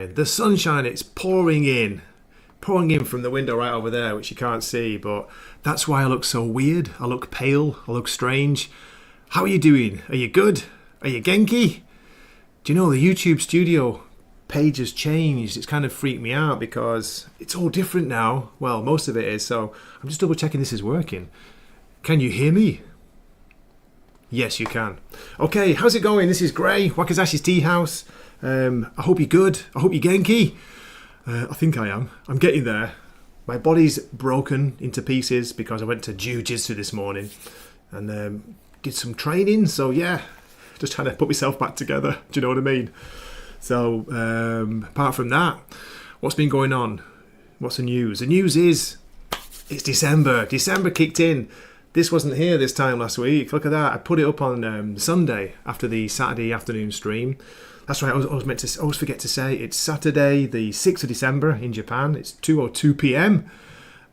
The sunshine, it's pouring in from the window right over there, which you can't see, but that's why I look so weird. I look pale, I look strange. How are you doing? Are you good? Are you genki? Do you know the YouTube studio page has changed? It's kind of freaked me out because it's all different now. Well, most of it is, so I'm just double checking this is working. Can you hear me? Yes, you can. Okay, how's it going? This is Gray, Wakizashi's Teahouse. I hope you're good. I hope you're genki. I think I am. I'm getting there. My body's broken into pieces because I went to jiu-jitsu this morning and did some training. So yeah, just trying to put myself back together. Do you know what I mean? So apart from that, what's been going on? What's the news? The news is it's December. December kicked in. This wasn't here this time last week. Look at that. I put it up on Sunday after the Saturday afternoon stream. That's right. I always forget to say it's Saturday, the 6th of December in Japan. It's 2:02 p.m.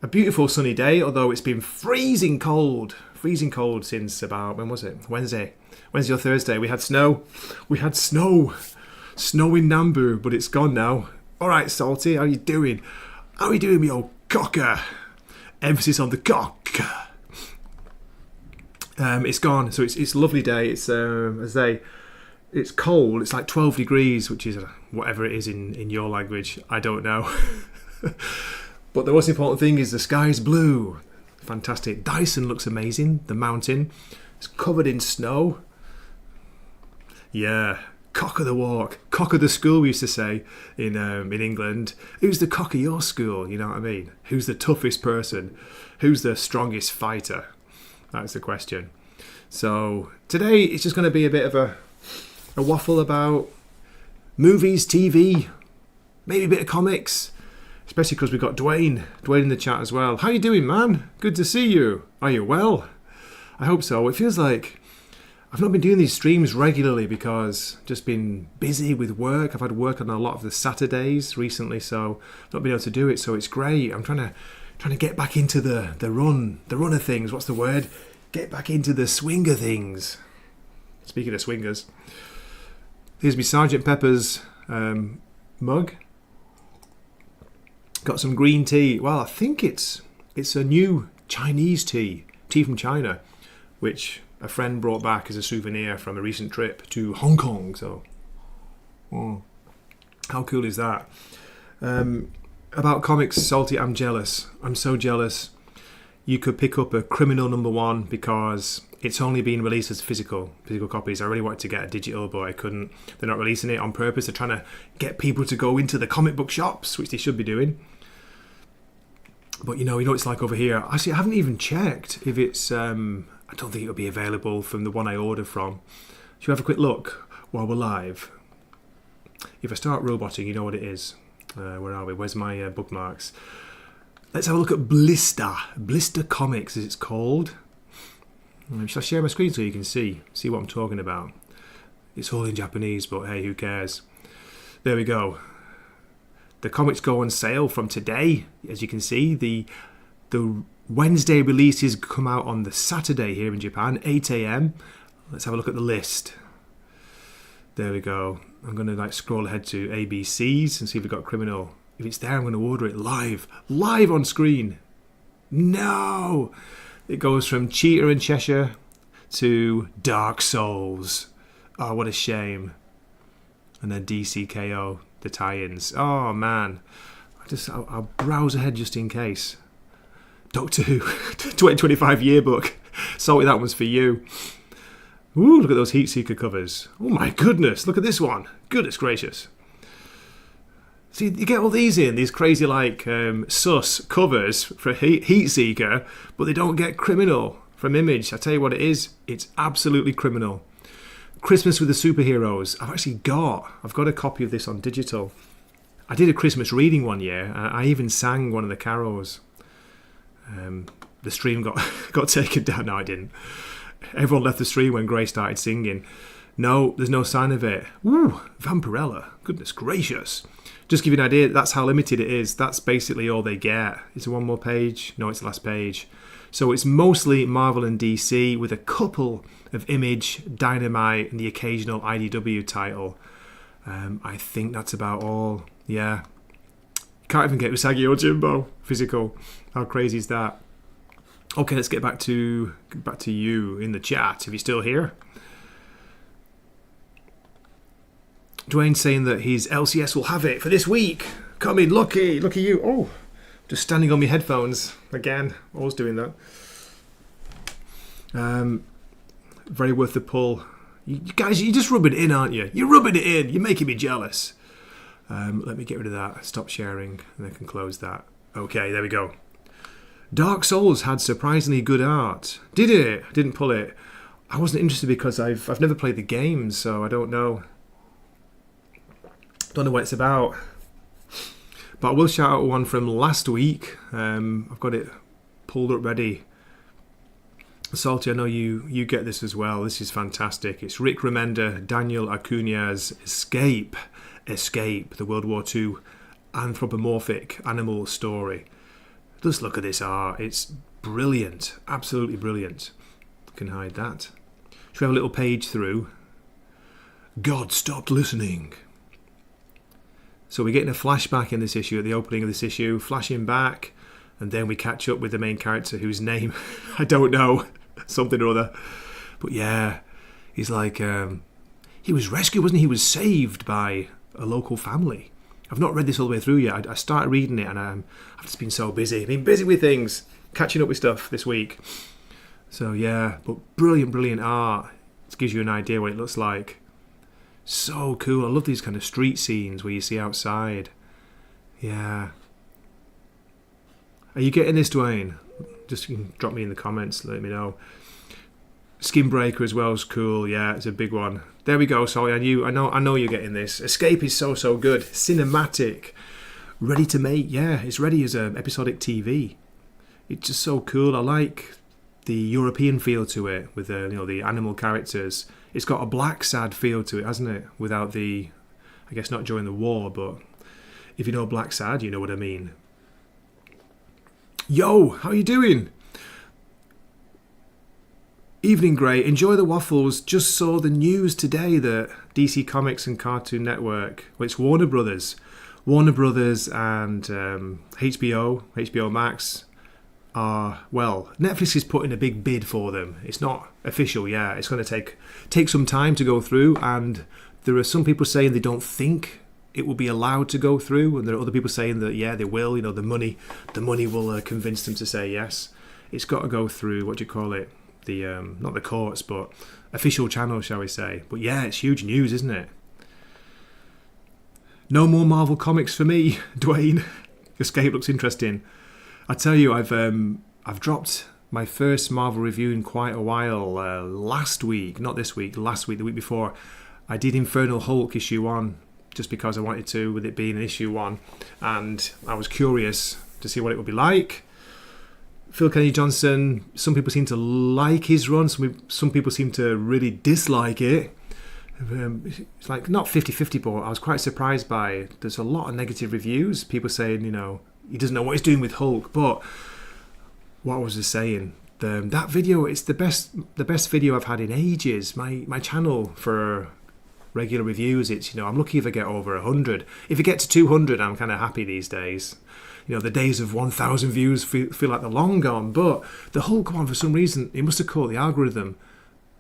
A beautiful sunny day, although it's been freezing cold. Freezing cold since about, when was it? Wednesday or Thursday. We had snow. Snow in Nambu, but it's gone now. All right, Salty, how you doing? How you doing, me old cocker? Emphasis on the cock. It's gone, so it's a lovely day. It's it's cold. It's like 12 degrees, which is whatever it is in your language. I don't know. But the most important thing is the sky's blue. Fantastic. Dyson looks amazing. The mountain is covered in snow. Yeah, cock of the walk, cock of the school. We used to say in England. Who's the cock of your school? You know what I mean? Who's the toughest person? Who's the strongest fighter? That's the question. So today it's just going to be a bit of a waffle about movies, TV, maybe a bit of comics, especially because we've got Dwayne in the chat as well. How you doing, man? Good to see you. Are you well? I hope so. It feels like I've not been doing these streams regularly because I've just been busy with work. I've had work on a lot of the Saturdays recently, so I've not been able to do it. So it's great. I'm trying to get back into the run of things. What's the word? Get back into the swing of things. Speaking of swingers, here's me Sergeant Pepper's mug. Got some green tea. Well, I think it's a new Chinese tea from China, which a friend brought back as a souvenir from a recent trip to Hong Kong. So, how cool is that? About comics, Salty, I'm jealous. I'm so jealous. You could pick up a Criminal #1 because it's only been released as physical copies. I really wanted to get a digital, but I couldn't. They're not releasing it on purpose. They're trying to get people to go into the comic book shops, which they should be doing. But you know what it's like over here. Actually, I haven't even checked if it's. I don't think it'll be available from the one I ordered from. Should we have a quick look while we're live? If I start roboting, you know what it is. Where are we? Where's my bookmarks? Let's have a look at Blister Comics, as it's called. Shall I share my screen so you can see what I'm talking about? It's all in Japanese, but hey, who cares? There we go. The comics go on sale from today, as you can see. The Wednesday releases come out on the Saturday here in Japan, 8 a.m. Let's have a look at the list. There we go. I'm going to scroll ahead to ABCs and see if we've got Criminal. If it's there, I'm going to order it live on screen. No! It goes from Cheetah and Cheshire to Dark Souls. Oh, what a shame. And then DCKO, the tie-ins. Oh, man. I'll browse ahead just in case. Doctor Who, 2025 yearbook. Salty, that one's for you. Ooh, look at those Heatseeker covers. Oh, my goodness. Look at this one. Goodness gracious. See, you get all these crazy sus covers for Heatseeker, but they don't get Criminal from Image. I tell you what it is, it's absolutely criminal. Christmas with the Superheroes. I've got a copy of this on digital. I did a Christmas reading one year. I even sang one of the carols. The stream got taken down. No, I didn't. Everyone left the stream when Gray started singing. No, there's no sign of it. Ooh, Vampirella. Goodness gracious. Just to give you an idea, that's how limited it is. That's basically all they get. Is it one more page? No, it's the last page. So it's mostly Marvel and DC with a couple of Image, Dynamite, and the occasional IDW title. I think that's about all. Yeah. Can't even get Usagi or Jimbo physical. How crazy is that? Okay, let's get back to you in the chat, if you're still here. Dwayne's saying that his LCS will have it for this week. Come in, lucky you. Oh, just standing on my headphones again. Always doing that. Very worth the pull. You guys, you're just rubbing it in, aren't you? You're rubbing it in. You're making me jealous. Let me get rid of that. Stop sharing, and I can close that. Okay, there we go. Dark Souls had surprisingly good art. Did it? Didn't pull it. I wasn't interested because I've never played the game, so I don't know. Don't know what it's about. But I will shout out one from last week. I've got it pulled up ready. Salty, I know you get this as well. This is fantastic. It's Rick Remender, Daniel Acuña's Escape, the World War II anthropomorphic animal story. Just look at this art. It's brilliant. Absolutely brilliant. Can hide that. Should we have a little page through? God stopped listening. So we're getting a flashback in this issue, at the opening of this issue, flashing back, and then we catch up with the main character whose name I don't know, something or other. But yeah, he's like, he was rescued, wasn't he? He was saved by a local family. I've not read this all the way through yet. I started reading it and I've just been so busy. I've been busy with things, catching up with stuff this week. So yeah, but brilliant art. It gives you an idea what it looks like. So cool. I love these kind of street scenes where you see outside. Yeah. Are you getting this, Dwayne? Just you can drop me in the comments, let me know. Skin Breaker as well is cool. Yeah, it's a big one. There we go. Sorry, I know you're getting this. Escape is so good. Cinematic. Ready to make. Yeah, it's ready as a episodic TV. It's just so cool. I like the European feel to it with the animal characters. It's got a black sad feel to it, hasn't it? Without the, I guess not during the war, but if you know black sad, you know what I mean. Yo, how you doing? Evening, Grey. Enjoy the waffles. Just saw the news today that DC Comics and Cartoon Network, well, it's Warner Brothers and HBO Max are, well, Netflix is putting a big bid for them. It's not official yet. It's going to take some time to go through, and there are some people saying they don't think it will be allowed to go through, and there are other people saying that yeah, they will. You know, the money will convince them to say yes. It's got to go through, what do you call it? The not the courts, but official channels, shall we say? But yeah, it's huge news, isn't it? No more Marvel comics for me, Dwayne. Escape looks interesting. I tell you, I've dropped my first Marvel review in quite a while. Last week, not this week, last week, the week before, I did Infernal Hulk issue 1, just because I wanted to, with it being an issue 1, and I was curious to see what it would be like. Phil Kennedy Johnson, some people seem to like his run, some people seem to really dislike it. It's like not 50-50, but I was quite surprised by it. There's a lot of negative reviews, people saying, he doesn't know what he's doing with Hulk. But what I was just saying, that video, it's the best video I've had in ages. My channel for regular reviews, it's I'm lucky if I get over 100. If it gets to 200, I'm kind of happy these days. The days of 1,000 views feel like they're long gone. But the Hulk one, for some reason, it must have caught the algorithm,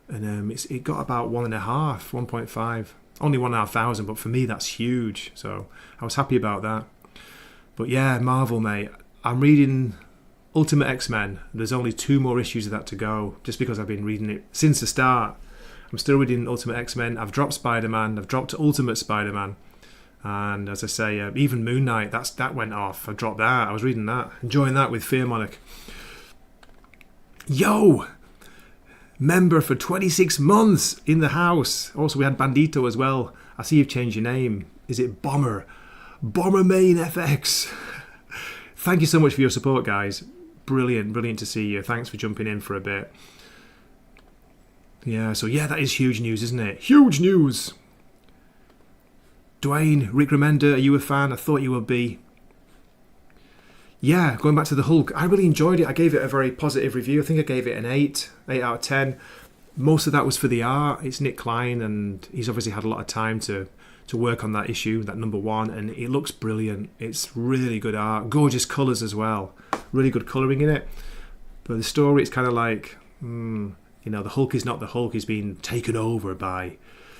and it got about 1.5, only 1,500. But for me, that's huge. So I was happy about that. But yeah, Marvel, mate. I'm reading Ultimate X-Men. There's only 2 more issues of that to go, just because I've been reading it since the start. I'm still reading Ultimate X-Men. I've dropped Spider-Man. I've dropped Ultimate Spider-Man. And as I say, even Moon Knight, that went off. I dropped that. I was reading that. Enjoying that with Fear Monarch. Yo! Member for 26 months in the house. Also, we had Bandito as well. I see you've changed your name. Is it Bomber? Bombermain FX. Thank you so much for your support, guys. Brilliant to see you. Thanks for jumping in for a bit. Yeah, so yeah, that is huge news, isn't it? Huge news! Dwayne, Rick Remender, are you a fan? I thought you would be. Yeah, going back to the Hulk, I really enjoyed it. I gave it a very positive review. I think I gave it an 8 out of 10. Most of that was for the art. It's Nick Klein, and he's obviously had a lot of time to work on that issue, that number 1, and it looks brilliant. It's really good art, gorgeous colours as well, really good colouring in it. But the story, it's kind of like, the Hulk is not the Hulk. He's been taken over by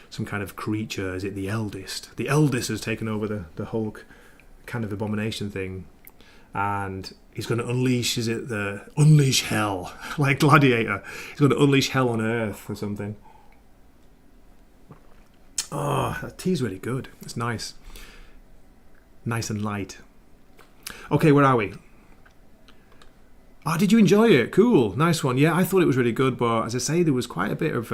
some kind of creature. Is it the Eldest? The Eldest has taken over the Hulk kind of abomination thing. And he's going to unleash, unleash hell, like Gladiator. He's going to unleash hell on Earth or something. Oh, that tea's really good. It's nice. Nice and light. Okay, where are we? Oh, did you enjoy it? Cool. Nice one. Yeah, I thought it was really good, but as I say, there was quite a bit of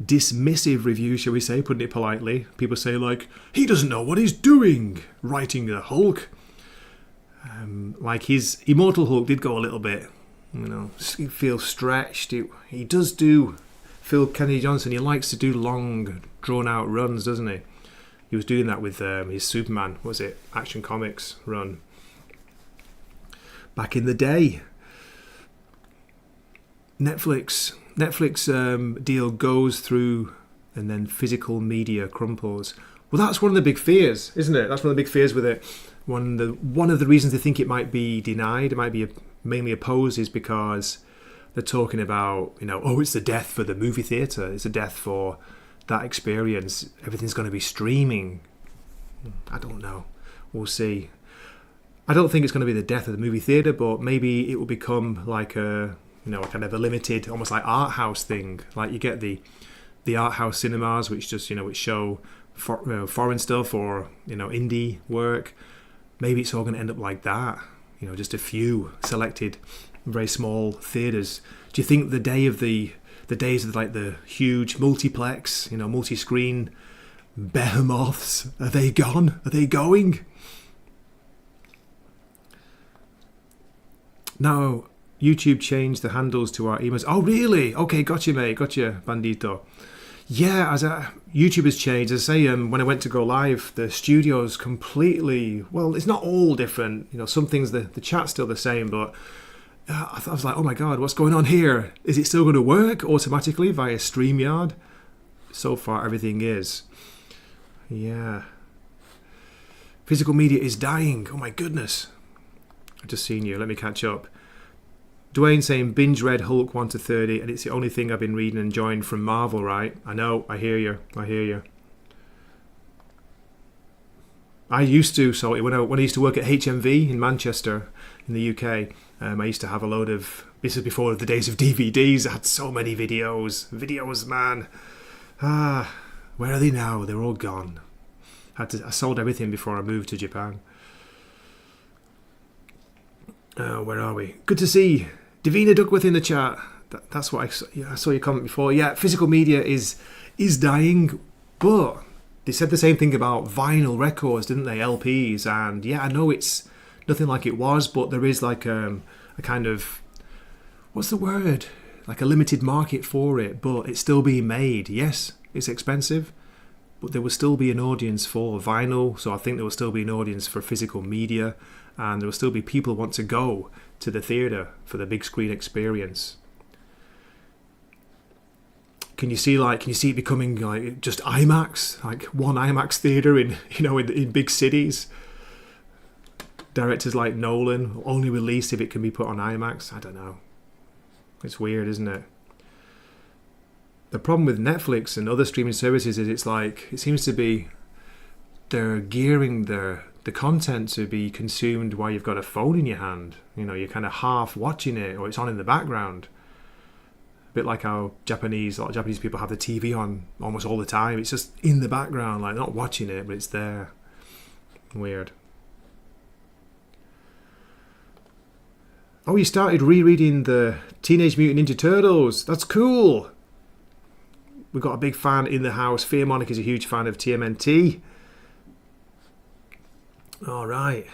dismissive review, shall we say, putting it politely. People say, like, he doesn't know what he's doing, writing the Hulk. Like his Immortal Hulk did go a little bit, he feels stretched. He does do Phil Kennedy Johnson. He likes to do long, drawn-out runs, doesn't he? He was doing that with his Superman, Action Comics run back in the day. Netflix deal goes through, and then physical media crumples. Well, that's one of the big fears, isn't it? That's one of the big fears with it. One of the reasons they think it might be denied, it might be mainly opposed, is because they're talking about, it's the death for the movie theatre. It's a death for that experience. Everything's going to be streaming. I don't know. We'll see. I don't think it's going to be the death of the movie theatre, but maybe it will become like a kind of a limited, almost like art house thing. Like you get the art house cinemas, which just, which show foreign stuff or, indie work. Maybe it's all going to end up like that. Just a few selected, very small theatres. Do you think the days of like the huge multiplex, multi-screen behemoths, are they gone? Are they going? Now, YouTube changed the handles to our emails. Oh, really? Okay, gotcha, mate. Gotcha, Bandito. Yeah, YouTube has changed. As I say, when I went to go live, the studio's completely... Well, it's not all different. Some things, the chat's still the same, but I was like, oh my God, what's going on here? Is it still going to work automatically via StreamYard? So far, everything is. Yeah. Physical media is dying. Oh my goodness. I've just seen you. Let me catch up. Dwayne saying binge read Hulk 1 to 30, and it's the only thing I've been reading and enjoying from Marvel, right? I know, I hear you. I used to, so when I used to work at HMV in Manchester, in the UK, I used to have a load of, this is before the days of DVDs, I had so many videos, man. Where are they now? They're all gone. I sold everything before I moved to Japan. Where are we? Good to see Davina Duckworth in the chat. That's what I saw your comment before. Yeah, physical media is dying, but they said the same thing about vinyl records, didn't they? LPs, and yeah, I know it's nothing like it was, but there is like a kind of, what's the word? Like a limited market for it, but it's still being made. Yes, it's expensive, but there will still be an audience for vinyl, so I think there will still be an audience for physical media. And there will still be people who want to go to the theatre for the big screen experience. Can you see it becoming like just IMAX, like one IMAX theatre in big cities? Directors like Nolan only release if it can be put on IMAX. I don't know. It's weird, isn't it? The problem with Netflix and other streaming services is it seems to be they're gearing the content to be consumed while you've got a phone in your hand. You're kind of half watching it, or it's on in the background. A bit like how a lot of Japanese people have the TV on almost all the time. It's just in the background, like not watching it, but it's there. Weird. Oh, you started rereading the Teenage Mutant Ninja Turtles. That's cool. We've got a big fan in the house. Fear Monica's a huge fan of TMNT. All right.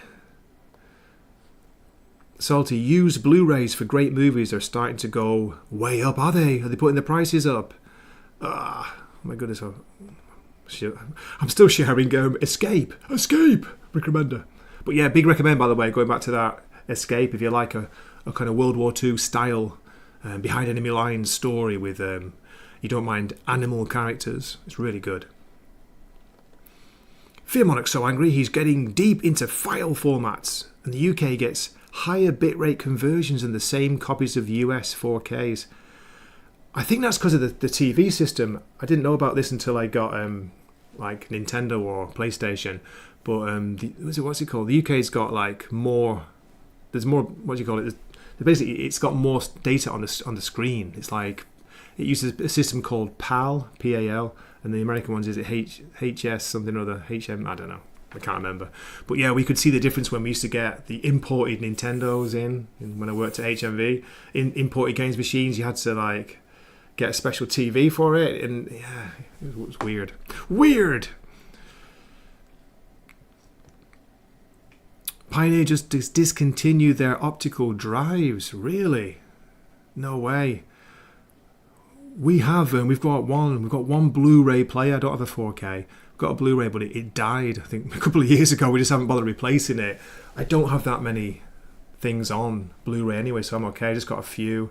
Salty, used Blu-rays for great movies are starting to go way up, are they? Are they putting the prices up? Oh my goodness. I'm still sharing Escape, recommender. But yeah, big recommend, by the way, going back to that Escape, if you like a kind of World War II style behind enemy lines story with, you don't mind animal characters. It's really good. Fearmonic's so angry he's getting deep into file formats, and the UK gets higher bitrate conversions than the same copies of US 4Ks. I think that's because of the TV system. I didn't know about this until I got like Nintendo or PlayStation. But what's it called? The UK's got like more. There's more. What do you call it? Basically, it's got more data on the screen. It's like it uses a system called PAL, PAL, and the American ones is it HS something or other, HM. I don't know. I can't remember. But yeah, we could see the difference when we used to get the imported Nintendos in when I worked at HMV. In imported games machines, you had to like get a special TV for it, and yeah, it was weird. Weird. Pioneer just discontinued their optical drives. Really? No way. We've got one Blu-ray player. I don't have a 4K. I've got a Blu-ray, but it died. I think a couple of years ago. We just haven't bothered replacing it. I don't have that many things on Blu-ray anyway, so I'm okay. I just got a few.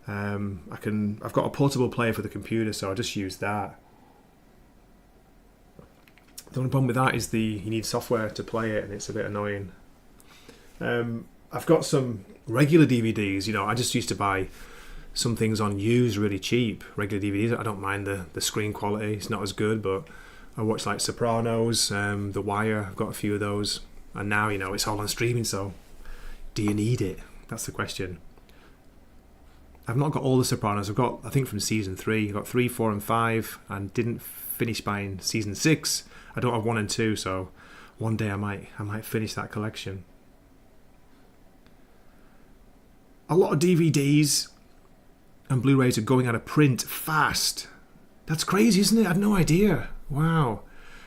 I've got a portable player for the computer, so I just use that. The only problem with that is you need software to play it, and it's a bit annoying. I've got some regular DVDs. I just used to buy some things on used really cheap. Regular DVDs. I don't mind the screen quality. It's not as good, but I watch like Sopranos, The Wire. I've got a few of those, and now it's all on streaming. So, do you need it? That's the question. I've not got all the Sopranos. I've got, I think, from season 3. I've got 3, 4, and 5, and didn't finish buying season 6. I don't have 1 and 2, so one day I might finish that collection. A lot of DVDs and Blu-rays are going out of print fast. That's crazy, isn't it? I had no idea. Wow.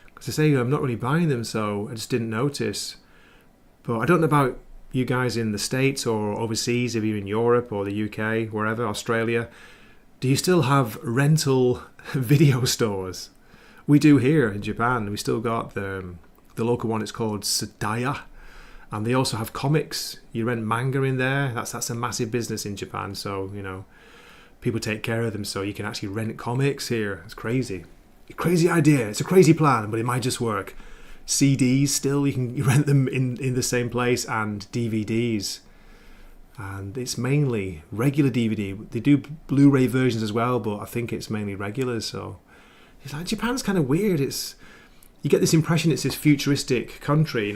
Because I say I'm not really buying them, so I just didn't notice. But I don't know about you guys in the States or overseas, if you're in Europe or the UK, wherever, Australia. Do you still have rental video stores? We do here in Japan. We still got the local one. It's called Sadaya, and they also have comics. You rent manga in there. That's a massive business in Japan. So people take care of them. So you can actually rent comics here. It's crazy, crazy idea. It's a crazy plan, but it might just work. CDs still you can rent them in the same place, and DVDs. And it's mainly regular DVD. They do Blu-ray versions as well, but I think it's mainly regulars. So it's like Japan's kind of weird. You get this impression it's this futuristic country,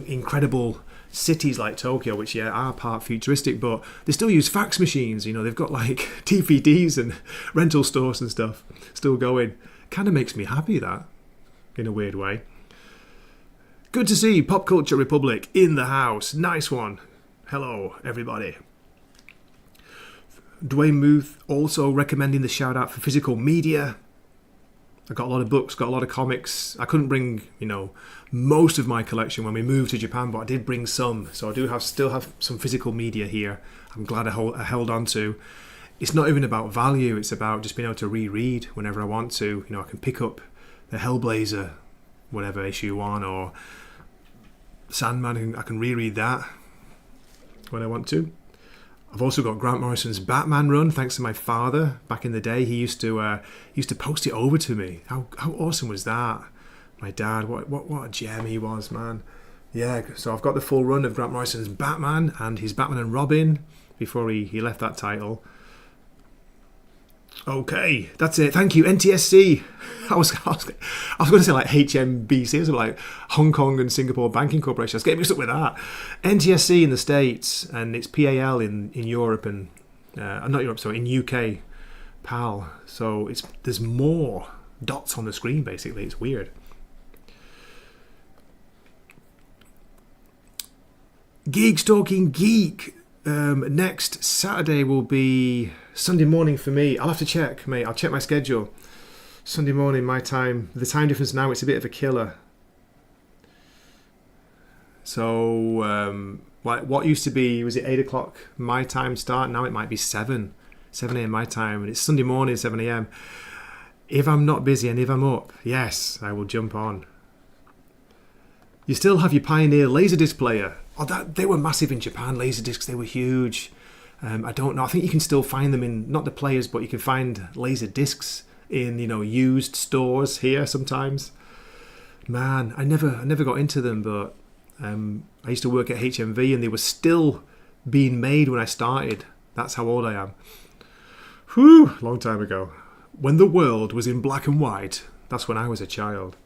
incredible cities like Tokyo, which are part futuristic, but they still use fax machines. They've got like DVDs and rental stores and stuff still going. Kind of makes me happy, that, in a weird way. Good to see Pop Culture Republic in the house. Nice one. Hello, everybody. Dwayne Muth also recommending the shout out for physical media. I got a lot of books, got a lot of comics. I couldn't bring, most of my collection when we moved to Japan, but I did bring some. So I still have some physical media here. I'm glad I held on to. It's not even about value. It's about just being able to reread whenever I want to. I can pick up the Hellblazer, whatever, issue 1, or Sandman. I can reread that when I want to. I've also got Grant Morrison's Batman run, thanks to my father. Back in the day, he used to post it over to me. How awesome was that? My dad, what a gem he was, man. Yeah, so I've got the full run of Grant Morrison's Batman and his Batman and Robin before he left that title. Okay, that's it. Thank you, NTSC. I was going to say like HMBC, or like Hong Kong and Singapore Banking Corporation. I was getting mixed up with that. NTSC in the States, and it's PAL in Europe and not Europe, sorry, in UK, PAL. So there's more dots on the screen. Basically, it's weird. Geeks Talking Geek. Next Saturday will be Sunday morning for me. I'll have to check, mate. I'll check my schedule. Sunday morning, my time. The time difference now, it's a bit of a killer. So, what used to be, was it 8 o'clock my time start? Now it might be 7 a.m. my time. And it's Sunday morning, 7 a.m. If I'm not busy and if I'm up, yes, I will jump on. You still have your Pioneer Laserdisc player. Oh, they were massive in Japan, Laserdiscs. They were huge. I don't know. I think you can still find them in, not the players, but you can find Laserdiscs in, used stores here sometimes. Man, I never got into them, but I used to work at HMV and they were still being made when I started. That's how old I am. Whew, long time ago. When the world was in black and white, that's when I was a child.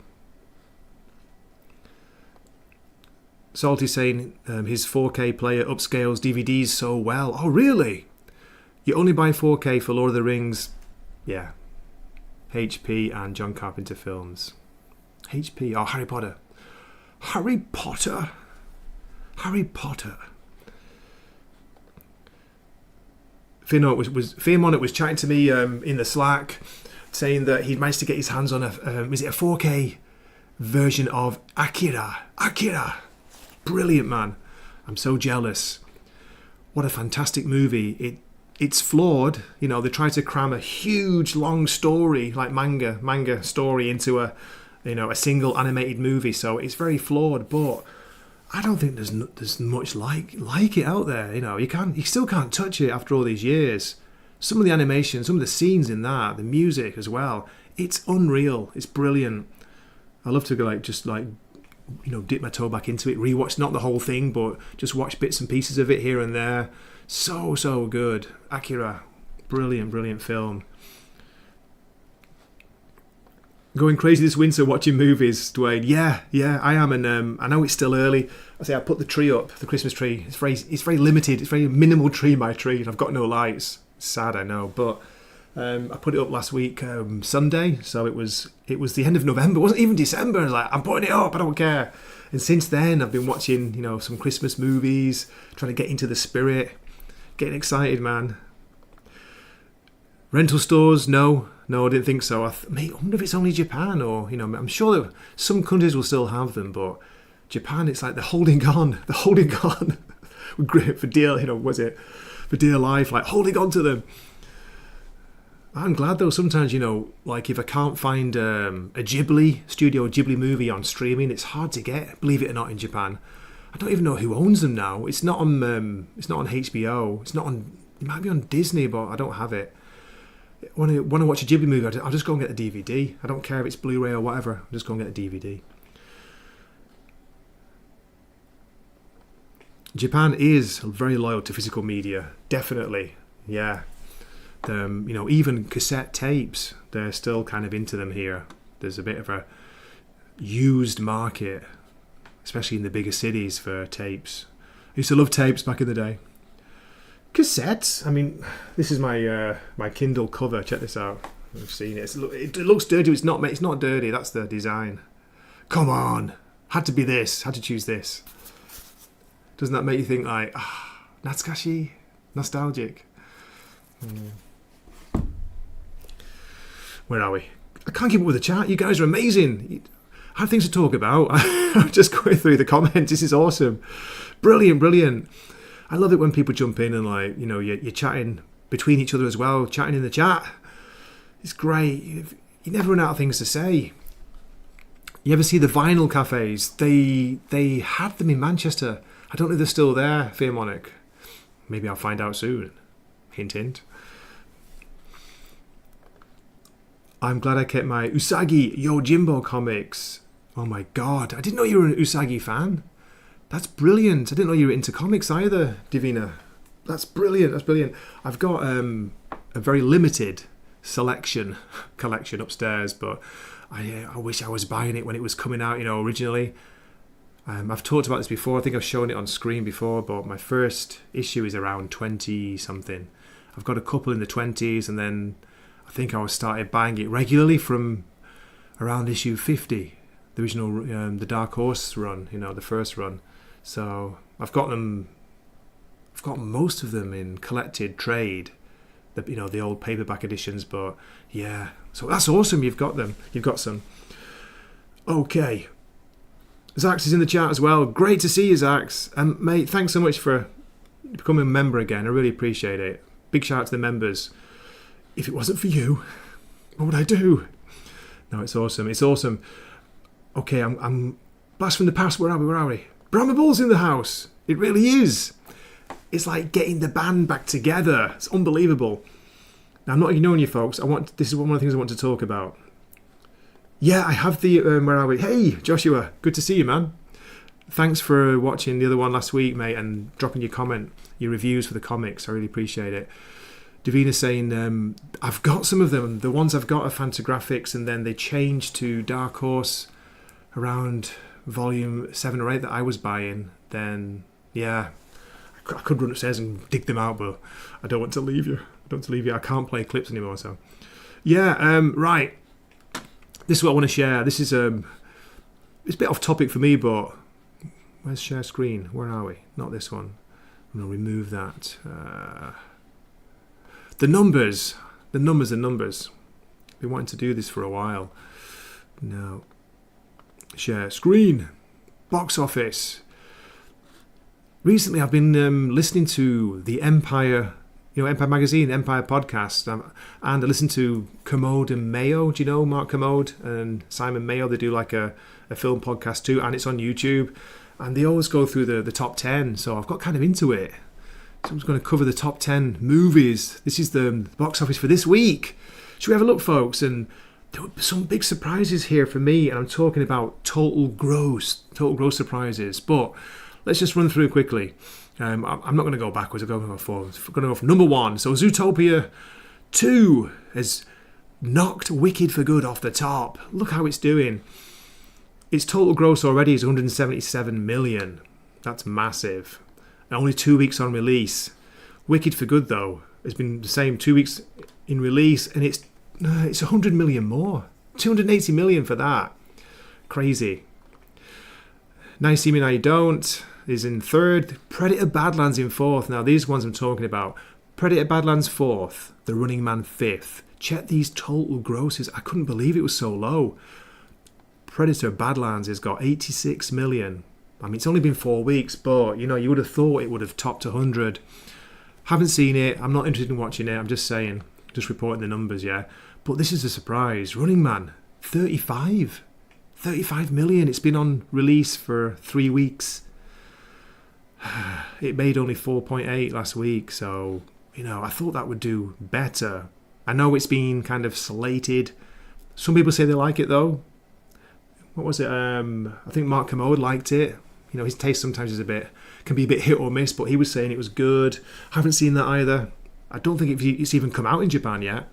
Salty's saying his 4K player upscales DVDs so well. Oh, really? You only buy 4K for Lord of the Rings? Yeah. HP and John Carpenter films. HP. Oh, Harry Potter. Harry Potter. Harry Potter. Fearmonic was chatting to me in the Slack, saying that he'd managed to get his hands on a 4K version of Akira. Akira. Brilliant, man. I'm so jealous. What a fantastic movie. It's flawed. You know, they try to cram a huge, long story, like manga story into a single animated movie. So it's very flawed, but I don't think there's much like it out there. You know, you still can't touch it after all these years. Some of the animation, some of the scenes in that, the music as well. It's unreal. It's brilliant. I love to go dip my toe back into it, rewatch not the whole thing, but just watch bits and pieces of it here and there. So good. Akira, brilliant film. Going crazy this winter watching movies, Dwayne. Yeah, I am, and I know it's still early. I put the tree up, the Christmas tree. It's very limited. It's very minimal tree, my tree, and I've got no lights. It's sad, I know, but I put it up last week, Sunday. So it was the end of November. It wasn't even December. I was like, I'm putting it up. I don't care. And since then, I've been watching, some Christmas movies, trying to get into the spirit, getting excited, man. Rental stores, no, I didn't think so. I wonder if it's only Japan or, I'm sure that some countries will still have them, but Japan, it's like they're holding on for dear, for dear life, like holding on to them. I'm glad though, sometimes, like if I can't find a Studio Ghibli movie on streaming, it's hard to get, believe it or not, in Japan. I don't even know who owns them now. It's not on HBO. It might be on Disney, but I don't have it. When I watch a Ghibli movie, I'll just go and get the DVD. I don't care if it's Blu-ray or whatever. I'll just go and get the DVD. Japan is very loyal to physical media, definitely. Yeah, even cassette tapes, they're still kind of into them here. There's a bit of a used market, especially in the bigger cities, for tapes. I used to love tapes back in the day. Cassettes. I mean, this is my Kindle cover. Check this out. I've seen it. It looks dirty. It's not dirty. That's the design. Come on. Had to be this. Had to choose this. Doesn't that make you think like, Natsukashi? Nostalgic? Where are we? I can't keep up with the chat. You guys are amazing. I have things to talk about. I'm just going through the comments. This is awesome. Brilliant. I love it when people jump in and you're chatting between each other as well, chatting in the chat. It's great. You never run out of things to say. You ever see the vinyl cafes? They had them in Manchester. I don't know if they're still there, Fearmonic. Maybe I'll find out soon. Hint, hint. I'm glad I kept my Usagi Yojimbo comics. Oh my god, I didn't know you were an Usagi fan. That's brilliant. I didn't know you were into comics either, Divina. That's brilliant. I've got a very limited collection upstairs, but I wish I was buying it when it was coming out, originally. I've talked about this before. I think I've shown it on screen before, but my first issue is around 20-something. I've got a couple in the 20s, and then I think I started buying it regularly from around issue 50, the original, the Dark Horse run, the first run. So I've got most of them in collected trade, the old paperback editions. But yeah, so that's awesome. You've got them. You've got some. Okay. Zax is in the chat as well. Great to see you, Zax. Mate, thanks so much for becoming a member again. I really appreciate it. Big shout out to the members. If it wasn't for you, what would I do? No, it's awesome. Okay, I'm blast from the past. Where are we? Bramable's in the house. It really is. It's like getting the band back together. It's unbelievable. Now, I'm not ignoring you, folks. This is one of the things I want to talk about. Yeah, I have the... where are we? Hey, Joshua. Good to see you, man. Thanks for watching the other one last week, mate, and dropping your comment, your reviews for the comics. I really appreciate it. Davina's saying, I've got some of them. The ones I've got are Fantagraphics, and then they changed to Dark Horse around volume 7 or 8 that I was buying. Then, yeah, I could run upstairs and dig them out, but I don't want to leave you. I can't play clips anymore, so... Yeah, right. This is what I want to share. This is it's a bit off topic for me, but where's share screen? Where are we? Not this one. I'm going to remove that. The numbers. Been wanting to do this for a while. No. Share screen. Box office. Recently, I've been listening to the Empire. Empire Magazine, Empire Podcast, and I listen to Commode and Mayo. Do you know Mark Commode and Simon Mayo? They do like a film podcast too, and it's on YouTube. And they always go through the top 10, so I've got kind of into it. So I'm just going to cover the top 10 movies. This is the box office for this week. Should we have a look, folks? And there were some big surprises here for me, and I'm talking about total gross surprises. But let's just run through quickly. I'm not going to go backwards. I'm going to go from number 1. So Zootopia 2 has knocked Wicked for Good off the top. Look how it's doing. Its total gross already is 177 million. That's massive. Only 2 weeks on release. Wicked for Good, though, has been the same 2 weeks in release, and it's 100 million more. 280 million for that. Crazy. Now You See Me, Now You Don't is in 3rd. Predator Badlands in 4th. Now, these ones I'm talking about. Predator Badlands 4th. The Running Man 5th. Check these total grosses. I couldn't believe it was so low. Predator Badlands has got 86 million. I mean, it's only been 4 weeks, but, you would have thought it would have topped 100. Haven't seen it. I'm not interested in watching it. I'm just saying. Just reporting the numbers, yeah. But this is a surprise. Running Man, 35 million. It's been on release for 3 weeks. It made only 4.8 last week, so I thought that would do better. I know it's been kind of slated. Some people say they like it though. What was it? I think Mark Commode liked it. His taste sometimes can be a bit hit or miss, but he was saying it was good. Haven't seen that either. I don't think it's even come out in Japan yet.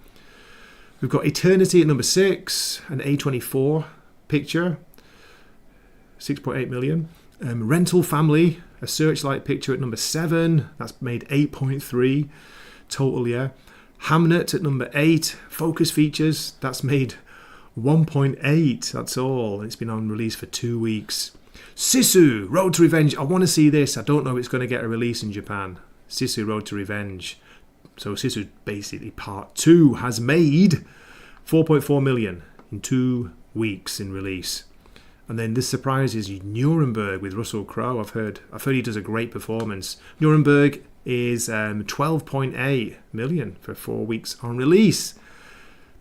We've got Eternity at number 6, an A24 picture, 6.8 million. Rental Family, a Searchlight picture at number 7. That's made 8.3 total, yeah. Hamnet at number 8. Focus Features, that's made 1.8. That's all. It's been on release for 2 weeks. Sisu, Road to Revenge. I want to see this. I don't know if it's going to get a release in Japan. Sisu, Road to Revenge. So Sisu, basically part 2, has made 4.4 million in 2 weeks in release. And then this surprise is Nuremberg with Russell Crowe. I've heard he does a great performance. Nuremberg is 12.8 million for 4 weeks on release.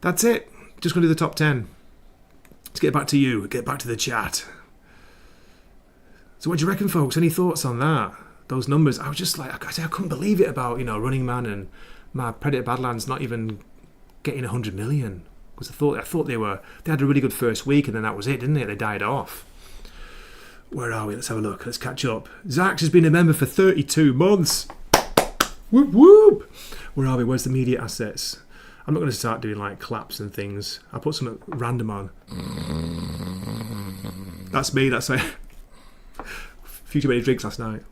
That's it. Just going to do the top 10. Let's get back to you. Get back to the chat. So what do you reckon, folks? Any thoughts on that? Those numbers? I was just like, I couldn't believe it about, Running Man and my Predator Badlands not even getting 100 million. Because I thought they had a really good first week, and then that was it, didn't they? They died off. Where are we? Let's have a look. Let's catch up. Zax has been a member for 32 months. Whoop whoop. Where are we? Where's the media assets? I'm not going to start doing like claps and things. I'll put something random on. That's me. That's a few too many drinks last night.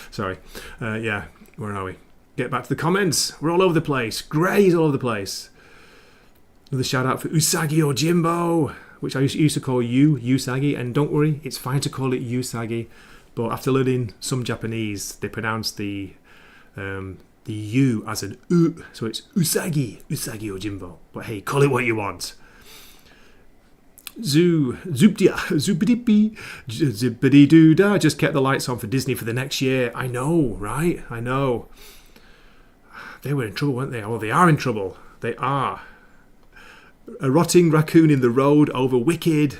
Sorry. Yeah. Where are we? Get back to the comments. We're all over the place. Grey's all over the place. Another shout out for Usagi or Jimbo, which I used to call Usagi, and don't worry, it's fine to call it Usagi, but after learning some Japanese, they pronounce the U as an U, so it's Usagi or Jimbo. But hey, call it what you want. Zoopdia, Zoopdippy, Zippity-doo-da, just kept the lights on for Disney for the next year. I know, right? I know. They were in trouble, weren't they? Well, they are in trouble. They are. A rotting raccoon in the road over Wicked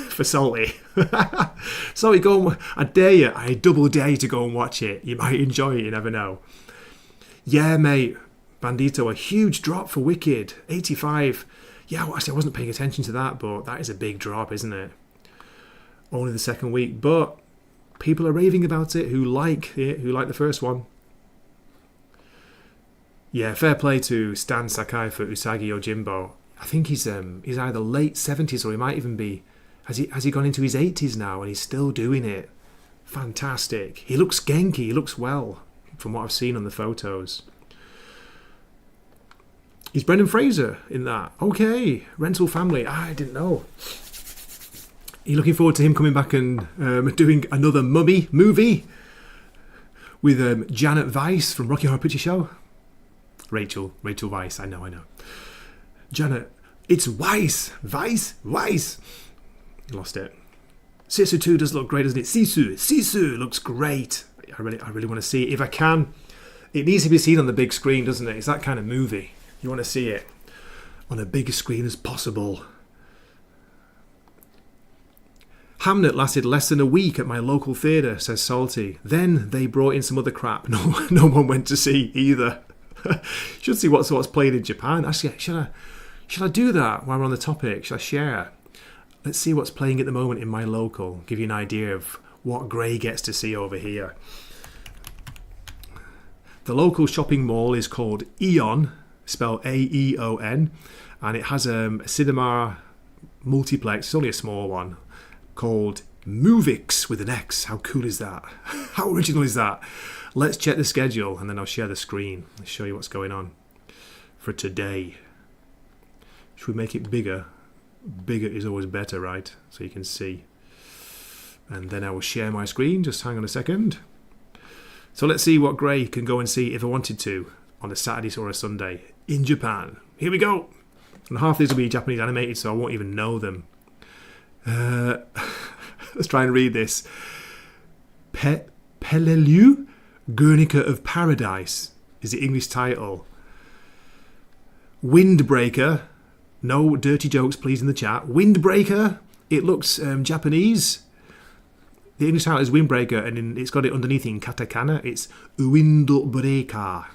for Salty. Salty, go on. I double dare you to go and watch it. You might enjoy it, you never know. Yeah, mate. Bandito, a huge drop for Wicked. 85. Yeah, well, actually, I wasn't paying attention to that, but that is a big drop, isn't it? Only the second week, but people are raving about it who like the first one. Yeah, fair play to Stan Sakai for Usagi Yojimbo. I think he's either late 70s or he might even be... Has he gone into his 80s now and he's still doing it? Fantastic. He looks genki, he looks well, from what I've seen on the photos. Is Brendan Fraser in that? Okay, Rental Family. I didn't know. Are you looking forward to him coming back and doing another Mummy movie with Janet Weiss from Rocky Horror Picture Show? Rachel Weisz. I know. Janet, it's Weiss. Lost it. Sisu 2 does look great, doesn't it? Sisu looks great. I really want to see it if I can. It needs to be seen on the big screen, doesn't it? It's that kind of movie. You want to see it on a big screen as possible. Hamnet lasted less than a week at my local theatre, says Salty. Then they brought in some other crap. No one went to see either. Should see what's played in Japan. Actually, should I do that while we're on the topic? Should I share? Let's see what's playing at the moment in my local. Give you an idea of what Gray gets to see over here. The local shopping mall is called Aeon, spelled Aeon, and it has a cinema multiplex. It's only a small one, called Movix with an X. How cool is that? How original is that? Let's check the schedule and then I'll share the screen and show you what's going on for today. Should we make it bigger? Bigger is always better, right? So you can see. And then I will share my screen. Just hang on a second. So let's see what Gray can go and see if I wanted to on a Saturday or a Sunday in Japan. Here we go. And half these will be Japanese animated, so I won't even know them. Let's try and read this. Peleliu Guernica of Paradise is the English title. Windbreaker. No dirty jokes, please, in the chat. Windbreaker. It looks Japanese. The English title is Windbreaker, and it's got it underneath in katakana. It's Windbreaker.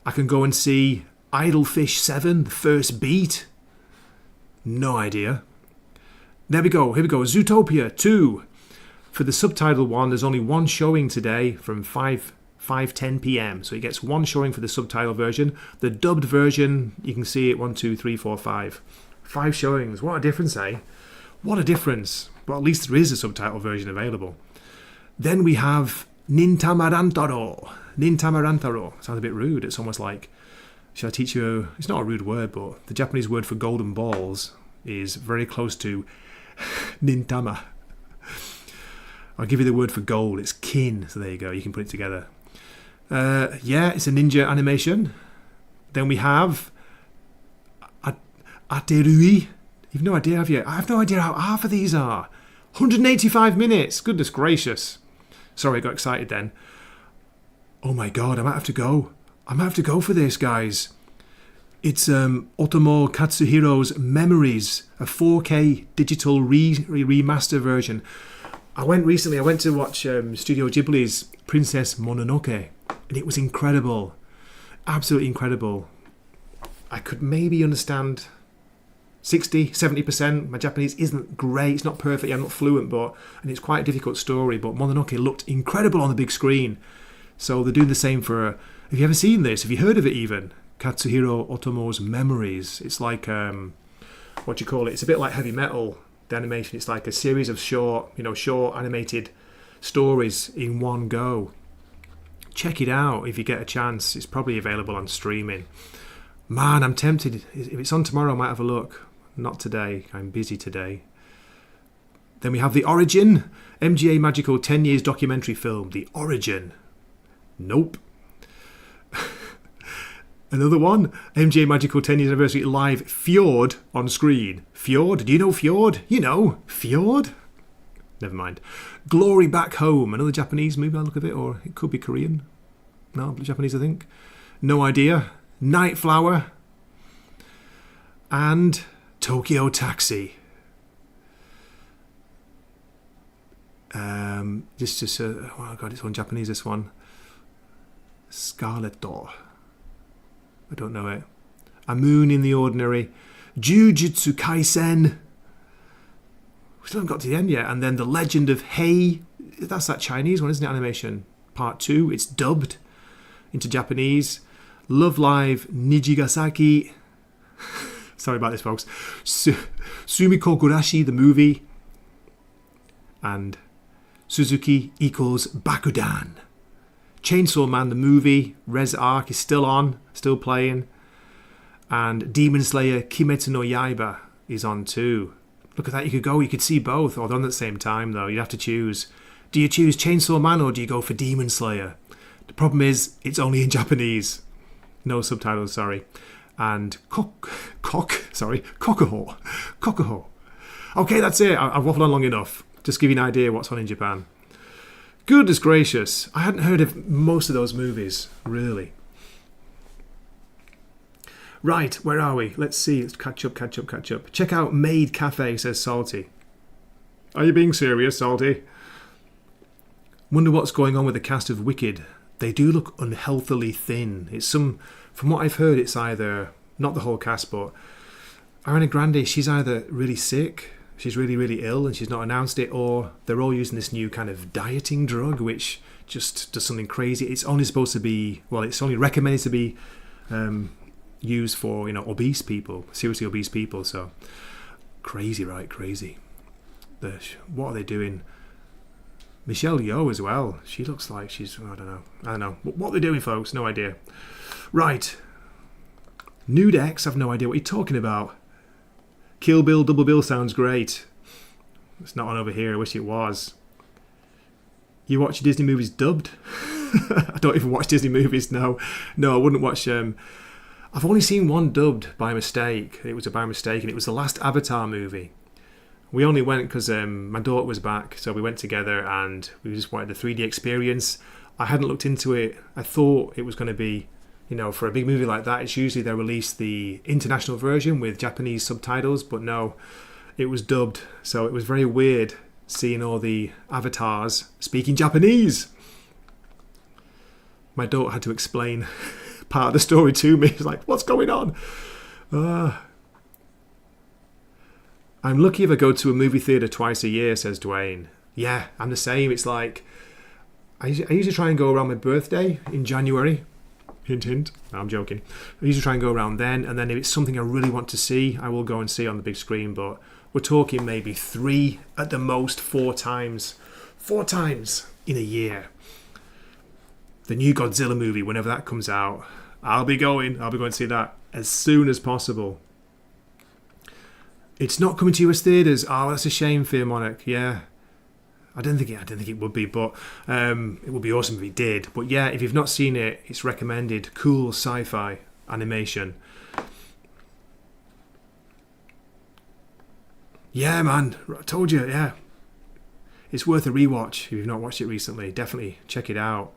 I can go and see Idlefish 7, the first beat. No idea. There we go. Here we go. Zootopia 2. For the subtitle one, there's only one showing today from 5:10 p.m. So it gets one showing for the subtitle version. The dubbed version, you can see it 1, 2, 3, 4, 5. 5 showings. What a difference, eh? What a difference. But at least there is a subtitle version available. Then we have Nintamarantaro. Sounds a bit rude. It's almost like, shall I teach you? It's not a rude word, but the Japanese word for golden balls is very close to Nintama. I'll give you the word for gold. It's kin. So there you go. You can put it together. Yeah, it's a ninja animation. Then we have Aterui. You've no idea, have you? I have no idea how half of these are. 185 minutes. Goodness gracious. Sorry, I got excited then. Oh my god, I might have to go. I might have to go for this, guys. It's Otomo Katsuhiro's Memories, a 4K digital remaster version. I went to watch Studio Ghibli's Princess Mononoke, and it was incredible. Absolutely incredible. I could maybe understand 60-70%. My Japanese isn't great. It's not perfect. I'm not fluent, and it's quite a difficult story. But Mononoke looked incredible on the big screen. So they're doing the same for... have you ever seen this? Have you heard of it even? Katsuhiro Otomo's Memories. It's like... what do you call it? It's a bit like Heavy Metal, the animation. It's like a series of short animated stories in one go. Check it out if you get a chance. It's probably available on streaming. Man, I'm tempted. If it's on tomorrow, I might have a look. Not today. I'm busy today. Then we have The Origin. MGA Magical 10 Years documentary film. The Origin. Nope. Another one. MGA Magical 10 Years Anniversary Live. Fjord on screen. Fjord? Do you know Fjord? You know. Fjord? Never mind. Glory Back Home. Another Japanese movie, I look at it. Or it could be Korean. No, Japanese, I think. No idea. Night Flower. And Tokyo Taxi. Oh god, it's on Japanese, this one. Scarlet Door. I don't know it. A Moon in the Ordinary. Jujutsu Kaisen. We still haven't got to the end yet. And then The Legend of Hei. That's that Chinese one, isn't it? Animation Part 2. It's dubbed into Japanese. Love Live Nijigasaki. Sorry about this, folks. Sumiko Gurashi, the movie. And Suzuki equals Bakudan. Chainsaw Man, the movie. Res Arc is still on, still playing. And Demon Slayer Kimetsu no Yaiba is on too. Look at that, you could see both, or they're on at the same time though. You'd have to choose. Do you choose Chainsaw Man or do you go for Demon Slayer? The problem is, it's only in Japanese. No subtitles, sorry. And Kokuho. Okay, that's it. I've waffled on long enough. Just give you an idea what's on in Japan. Goodness gracious. I hadn't heard of most of those movies, really. Right, where are we? Let's see. Let's catch up. Check out Maid Cafe, says Salty. Are you being serious, Salty? Wonder what's going on with the cast of Wicked. They do look unhealthily thin. From what I've heard, it's either, not the whole cast, but Ariana Grande, she's either really sick, she's really, really ill, and she's not announced it, or they're all using this new kind of dieting drug, which just does something crazy. It's only supposed to be, it's only recommended to be used for, obese people, seriously obese people. So crazy, right? Crazy. What are they doing? Michelle Yeoh as well. She looks like she's, I don't know. What are they doing, folks? No idea. Right. Nude X, I've no idea what you're talking about. Kill Bill, Double Bill sounds great. It's not on over here. I wish it was. You watch Disney movies dubbed? I don't even watch Disney movies, no. No, I wouldn't watch... I've only seen one dubbed by mistake. It was by mistake, and it was the last Avatar movie. We only went because my daughter was back, so we went together and we just wanted the 3D experience. I hadn't looked into it. I thought it was going to be, for a big movie like that, it's usually they release the international version with Japanese subtitles, but no, it was dubbed. So it was very weird seeing all the avatars speaking Japanese. My daughter had to explain part of the story to me. It's like, what's going on? I'm lucky if I go to a movie theatre twice a year, says Dwayne. Yeah, I'm the same. It's like, I usually try and go around my birthday in January. Hint, hint. No, I'm joking. I usually try and go around then, and then if it's something I really want to see, I will go and see it on the big screen, but we're talking maybe 3, at the most 4 times. 4 times in a year. The new Godzilla movie, whenever that comes out, I'll be going to see that as soon as possible. It's not coming to US theatres. Oh, that's a shame, Fear Monarch. Yeah, I didn't think it would be, but it would be awesome if it did. But yeah, if you've not seen it, it's recommended. Cool sci-fi animation. Yeah, man, I told you. Yeah, it's worth a rewatch if you've not watched it recently. Definitely check it out.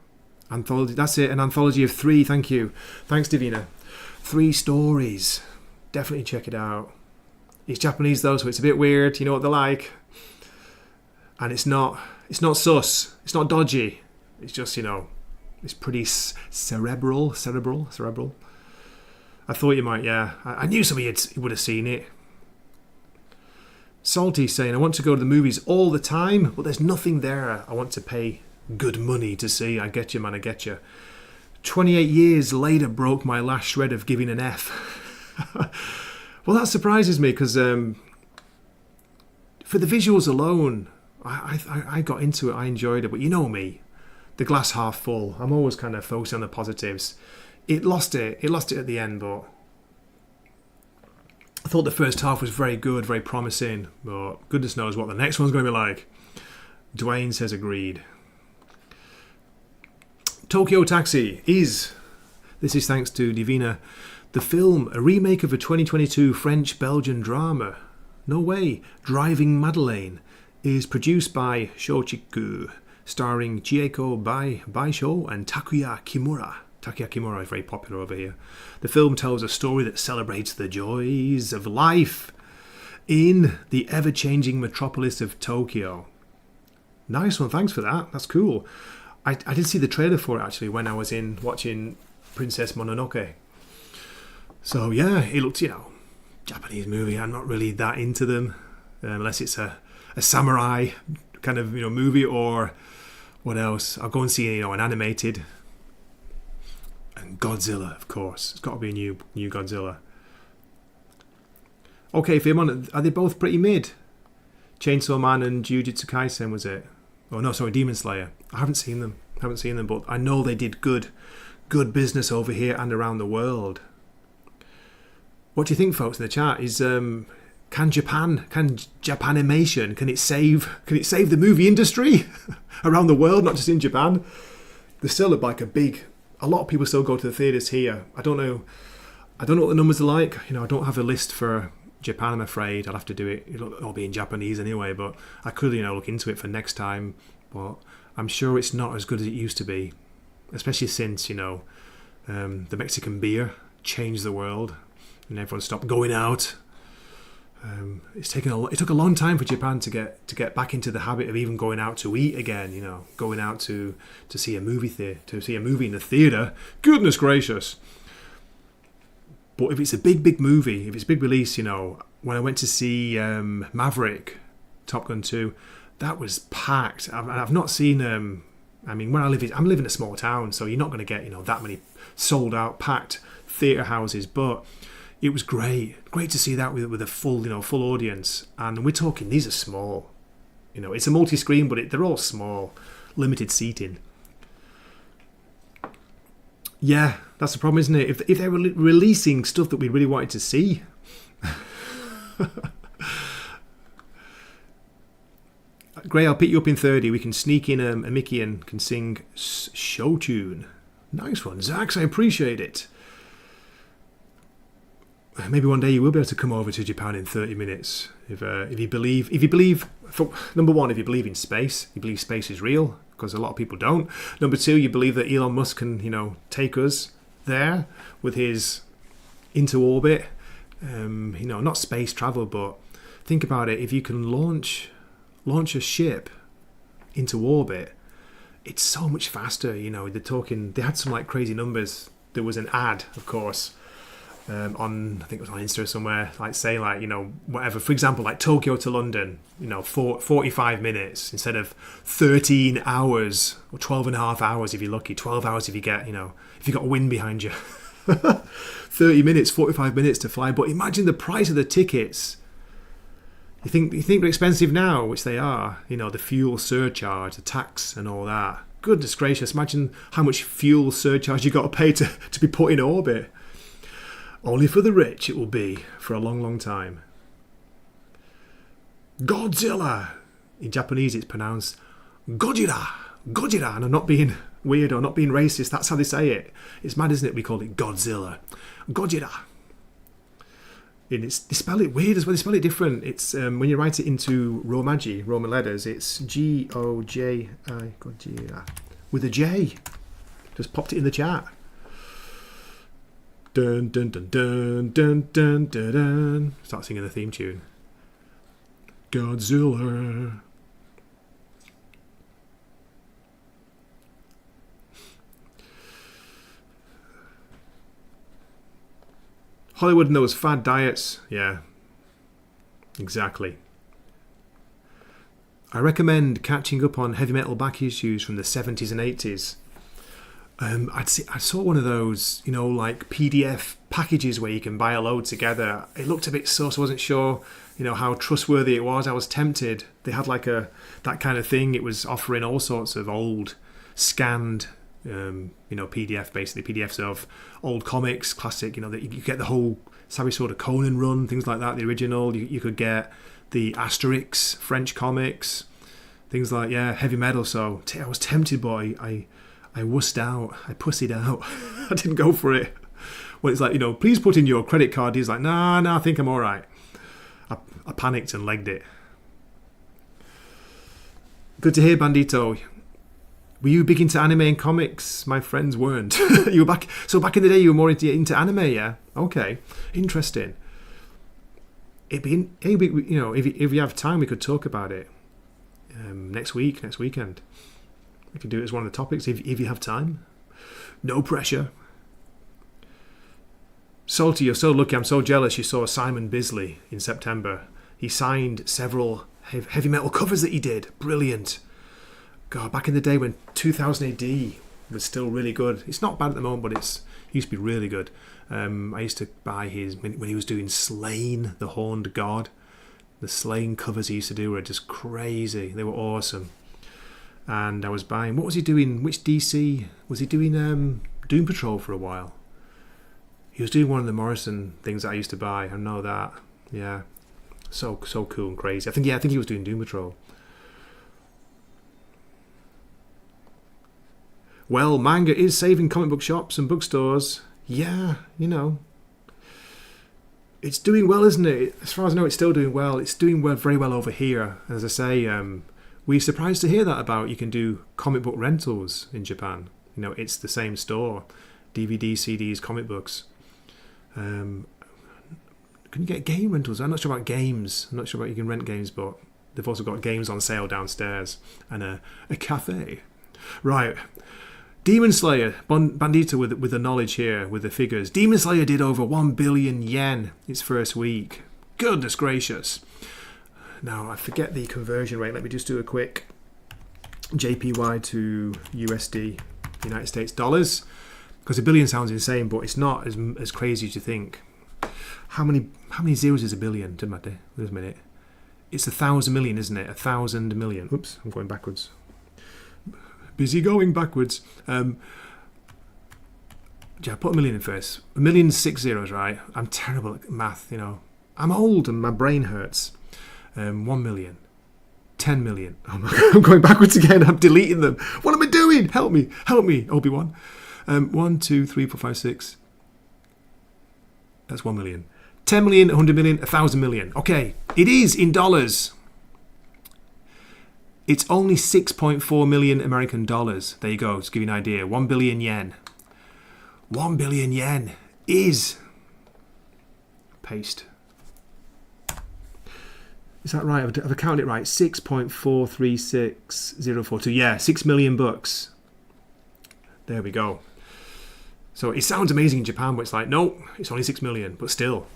Anthology. That's it. An anthology of 3. Thank you. Thanks, Divina. 3 stories. Definitely check it out. It's Japanese though, so it's a bit weird. You know what they're like. And it's not sus. It's not dodgy. It's just, it's pretty cerebral. I thought you might, yeah. I knew somebody would have seen it. Salty saying, I want to go to the movies all the time, but there's nothing there I want to pay good money to see. I get you, man, I get you. 28 years later broke my last shred of giving an F. Well, that surprises me because for the visuals alone, I got into it. I enjoyed it. But you know me, the glass half full. I'm always kind of focusing on the positives. It lost it at the end, but I thought the first half was very good, very promising. But goodness knows what the next one's going to be like. Dwayne says agreed. Tokyo Taxi is, this is thanks to Divina, the film, a remake of a 2022 French-Belgian drama. No way. Driving Madeleine is produced by Shochiku, starring Chieko Baisho and Takuya Kimura. Takuya Kimura is very popular over here. The film tells a story that celebrates the joys of life in the ever-changing metropolis of Tokyo. Nice one, thanks for that. That's cool. I did see the trailer for it actually when I was watching Princess Mononoke. So yeah, it looked, Japanese movie, I'm not really that into them, unless it's a samurai kind of movie, or what else? I'll go and see an animated. And Godzilla, of course. It's got to be a new Godzilla. Okay, Firmon, are they both pretty mid? Chainsaw Man and Jujutsu Kaisen, was it? Oh no, sorry, Demon Slayer. I haven't seen them, but I know they did good business over here and around the world. What do you think, folks, in the chat? Is can Japanimation, can it save the movie industry around the world, not just in Japan? There's still a lot of people still go to the theatres here. I don't know what the numbers are like. I don't have a list for Japan, I'm afraid. I'll have to do it. It'll all be in Japanese anyway, but I could look into it for next time. But I'm sure it's not as good as it used to be, especially since the Mexican beer changed the world and everyone stopped going out. It took a long time for Japan to get back into the habit of even going out to eat again. Going out to see a movie in the theatre. Goodness gracious! But if it's a big movie, if it's a big release, when I went to see Maverick, Top Gun 2, that was packed. I've not seen. Where I live, I'm living in a small town, so you're not going to get that many sold out, packed theatre houses, but. It was great to see that with a full audience. And we're talking, these are small. It's a multi-screen, but they're all small, limited seating. Yeah, that's the problem, isn't it? If they were releasing stuff that we really wanted to see. Gray, I'll pick you up in 30. We can sneak in a Mickey and can sing show tune. Nice one, Zax. I appreciate it. Maybe one day you will be able to come over to Japan in 30 minutes. If you believe, number one, if you believe in space, you believe space is real, because a lot of people don't. Number two, you believe that Elon Musk can, take us there with his into orbit. Not space travel, but think about it. If you can launch a ship into orbit, it's so much faster. They had some crazy numbers. There was an ad, of course. I think it was on Insta somewhere, saying whatever, for example, Tokyo to London, 45 minutes instead of 13 hours or 12 and a half hours if you're lucky, 12 hours if you get, if you got a wind behind you. 30 minutes, 45 minutes to fly. But imagine the price of the tickets. You think they're expensive now, which they are, the fuel surcharge, the tax and all that. Goodness gracious, imagine how much fuel surcharge you got to pay to be put in orbit. Only for the rich it will be for a long, long time. Godzilla! In Japanese it's pronounced Gojira! Gojira! And I'm not being weird or not being racist, that's how they say it. It's mad, isn't it? We call it Godzilla. Gojira! And they spell it weird as well, they spell it different. It's when you write it into Roman letters, it's G-O-J-I, Gojira. With a J. Just popped it in the chat. Dun dun dun dun dun dun dun dun. Start singing the theme tune. Godzilla. Hollywood and those fad diets. Yeah, exactly. I recommend catching up on heavy metal back issues from the 70s and 80s. I saw one of those, PDF packages where you can buy a load together. It looked a bit sus. I wasn't sure, how trustworthy it was. I was tempted. They had that kind of thing. It was offering all sorts of old scanned, PDF, basically PDFs of old comics, classic. You get the whole Savvy Sword of Conan run, things like that. The original. You could get the Asterix French comics, things like heavy metal. So I was tempted, but I wussed out. I pussied out. I didn't go for it. When it's please put in your credit card. He's like, nah, I think I'm all right. I panicked and legged it. Good to hear, Bandito. Were you big into anime and comics? My friends weren't. You were back. So back in the day, you were more into anime, yeah? Okay, interesting. If you have time, we could talk about it next weekend. We could do it as one of the topics if you have time. No pressure. Salty, you're so lucky. I'm so jealous you saw Simon Bisley in September. He signed several heavy metal covers that he did. Brilliant. God, back in the day when 2000 AD was still really good. It's not bad at the moment, but it used to be really good. I used to buy his, when he was doing Slain, the Horned God. The Slain covers he used to do were just crazy. They were awesome. And I was buying, what was he doing? Which DC? Was he doing Doom Patrol for a while? He was doing one of the Morrison things that I used to buy. I know that. Yeah. So cool and crazy. I think he was doing Doom Patrol. Well, manga is saving comic book shops and bookstores. Yeah, you know. It's doing well, isn't it? As far as I know, it's still doing well. It's doing well, very well over here. As I say, we're surprised to hear that about you can do comic book rentals in Japan. You know, it's the same store. DVD, CDs, comic books. Can you get game rentals? I'm not sure about games. I'm not sure about you can rent games, but they've also got games on sale downstairs and a cafe. Right. Demon Slayer, Bandito with the knowledge here, with the figures. Demon Slayer did over 1 billion yen its first week. Goodness gracious. Now, I forget the conversion rate. Let me just do a quick JPY to USD, United States dollars. Because a billion sounds insane, but it's not as crazy as you think. How many zeros is a billion? Wait a minute. It's 1,000 million, isn't it? 1,000 million. Oops, I'm going backwards. Busy going backwards. Yeah, put a million in first. 1,000,006 zeros, right? I'm terrible at math, you know. I'm old and my brain hurts. 1 million. 10 million. Oh my God, I'm going backwards again. I'm deleting them. What am I doing? Help me, Obi-Wan. 1, 2, 3, 4, 5, 6. That's 1 million. 10 million, 100 million, 1,000 million. Okay, it is in dollars. It's only 6.4 million American dollars. There you go, to give you an idea. 1 billion yen. 1 billion yen is... Paste. Is that right? I've counted it right. 6.436042. Yeah, 6 million bucks. There we go. So it sounds amazing in Japan, but it's like, no, it's only 6 million. But still,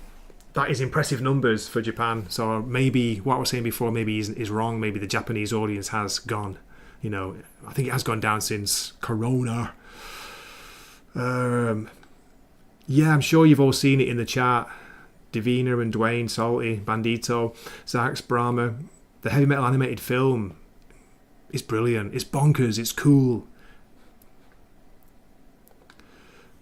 that is impressive numbers for Japan. So maybe what I was saying before maybe is wrong. Maybe the Japanese audience has gone. You know, I think it has gone down since Corona. Yeah, I'm sure you've all seen it in the chat. Davina and Dwayne, Salty, Bandito, Zax, Brahma. The heavy metal animated film is brilliant. It's bonkers. It's cool.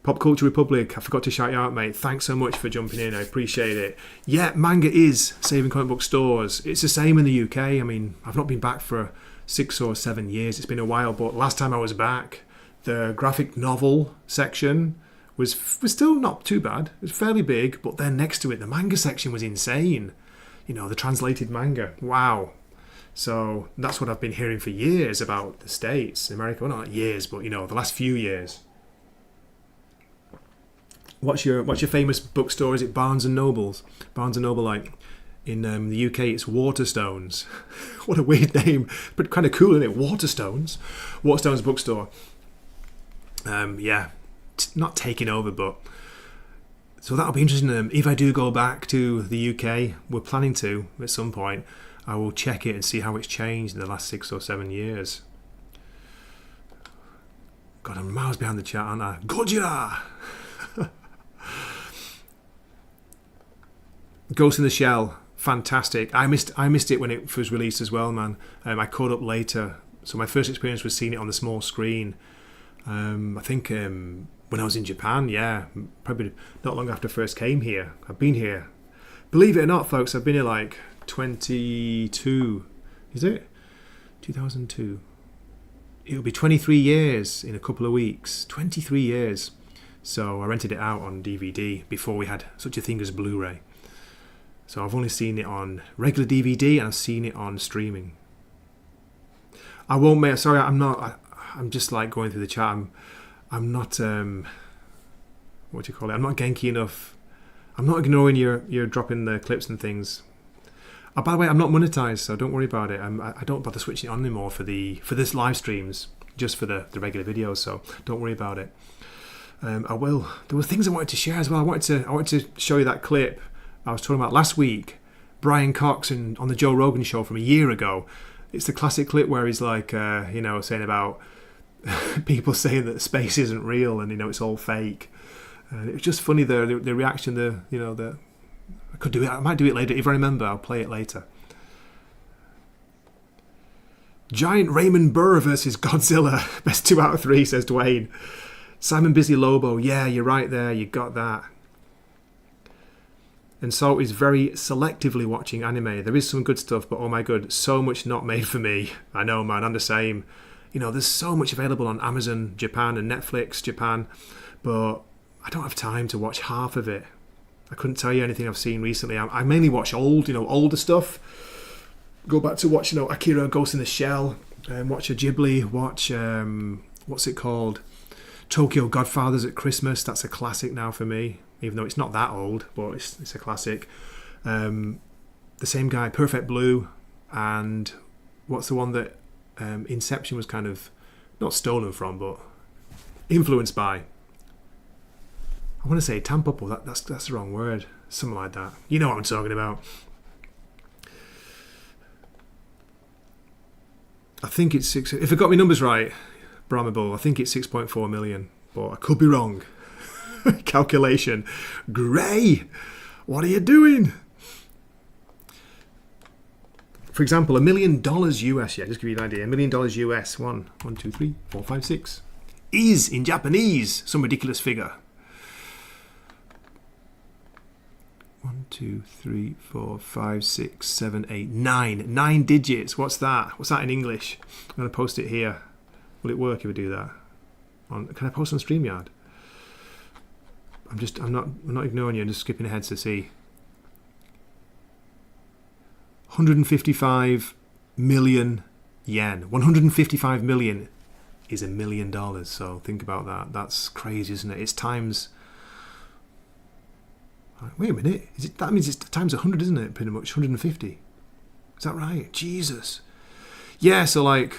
Pop Culture Republic, I forgot to shout you out, mate. Thanks so much for jumping in. I appreciate it. Yeah, manga is saving comic book stores. It's the same in the UK. I mean, I've not been back for 6 or 7 years. It's been a while, but last time I was back, the graphic novel section was still not too bad. It was fairly big, but then next to it, the manga section was insane. You know, the translated manga. Wow. So that's what I've been hearing for years about the States, America. Well, not years, but, you know, the last few years. What's your famous bookstore? Is it Barnes and Nobles? Barnes and Noble, like in the UK, it's Waterstones. What a weird name, but kind of cool, isn't it? Waterstones bookstore. Yeah, not taking over, but so that'll be interesting. If I do go back to the UK, we're planning to at some point. I will check it and see how it's changed in the last 6 or 7 years. God, I'm miles behind the chat, aren't I? Gojira! Ghost in the Shell, fantastic. I missed it when it was released as well, man. I caught up later, so my first experience was seeing it on the small screen. I think when I was in Japan, yeah, probably not long after I first came here. I've been here, believe it or not, folks. I've been here like 22. Is it 2002? It'll be 23 years in a couple of weeks. 23 years. So I rented it out on DVD before we had such a thing as Blu-ray. So I've only seen it on regular DVD and I've seen it on streaming. I won't make... Sorry, I'm not... I'm just like going through the chat. I'm not... what do you call it? I'm not Genki enough. I'm not ignoring you're dropping the clips and things. Oh, by the way, I'm not monetized, so don't worry about it. I don't bother switching it on anymore for this live streams, just for the regular videos, so don't worry about it. I will. There were things I wanted to share as well. I wanted to show you that clip I was talking about last week. Brian Cox on the Joe Rogan show from a year ago. It's the classic clip where he's like, saying about people saying that space isn't real and it's all fake. It was just funny the reaction. I could do it. I might do it later if I remember. I'll play it later. Giant Raymond Burr versus Godzilla. Best 2 out of 3, says Dwayne. Simon Busy Lobo. Yeah, you're right there. You got that. And Salt is very selectively watching anime. There is some good stuff, but oh my god, so much not made for me. I know, man, I'm the same. There's so much available on Amazon Japan and Netflix Japan, but I don't have time to watch half of it. I couldn't tell you anything I've seen recently. I mainly watch older stuff. Go back to watch, Akira Ghost in the Shell, and watch a Ghibli, watch, what's it called? Tokyo Godfathers at Christmas. That's a classic now for me, even though it's not that old, but it's a classic. The same guy, Perfect Blue, and what's the one that Inception was kind of not stolen from, but influenced by. I want to say Tampopo. That's the wrong word. Something like that. You know what I'm talking about. I think it's 6. If I got my numbers right, Brahmable, I think it's 6.4 million, but I could be wrong. Calculation. Gray, what are you doing? For example, $1 million US, just give you an idea. $1 million US, 1, 2, 3, 4, 5, 6, is in Japanese some ridiculous figure. 1, 2, 3, 4, 5, 6, 7, 8, 9. 9 digits. What's that? What's that in English? I'm going to post it here. Will it work if I do that? Can I post on StreamYard? I'm not ignoring you. I'm just skipping ahead to see. 155 million yen. 155 million is $1 million. So think about that. That's crazy, isn't it? It's times. Wait a minute. That means it's times 100, isn't it? Pretty much 150. Is that right? Jesus. Yeah. So like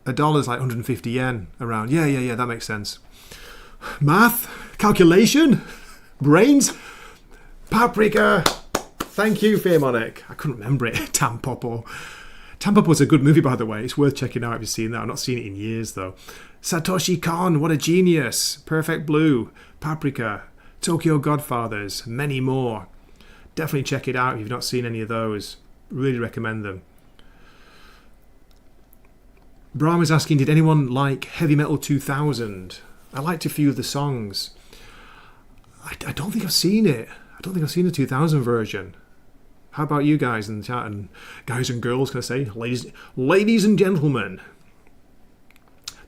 $1 is like 150 yen around. Yeah. That makes sense. Math, calculation, brains, paprika. Thank you, Fearmonic. I couldn't remember it. Tampopo. Tampopo's a good movie, by the way. It's worth checking out if you've seen that. I've not seen it in years, though. Satoshi Kon, what a genius. Perfect Blue, Paprika, Tokyo Godfathers, many more. Definitely check it out if you've not seen any of those. Really recommend them. Brahm is asking, did anyone like Heavy Metal 2000? I liked a few of the songs. I don't think I've seen it. I don't think I've seen the 2000 version. How about you guys in the chat? And guys and girls, can I say? Ladies and gentlemen.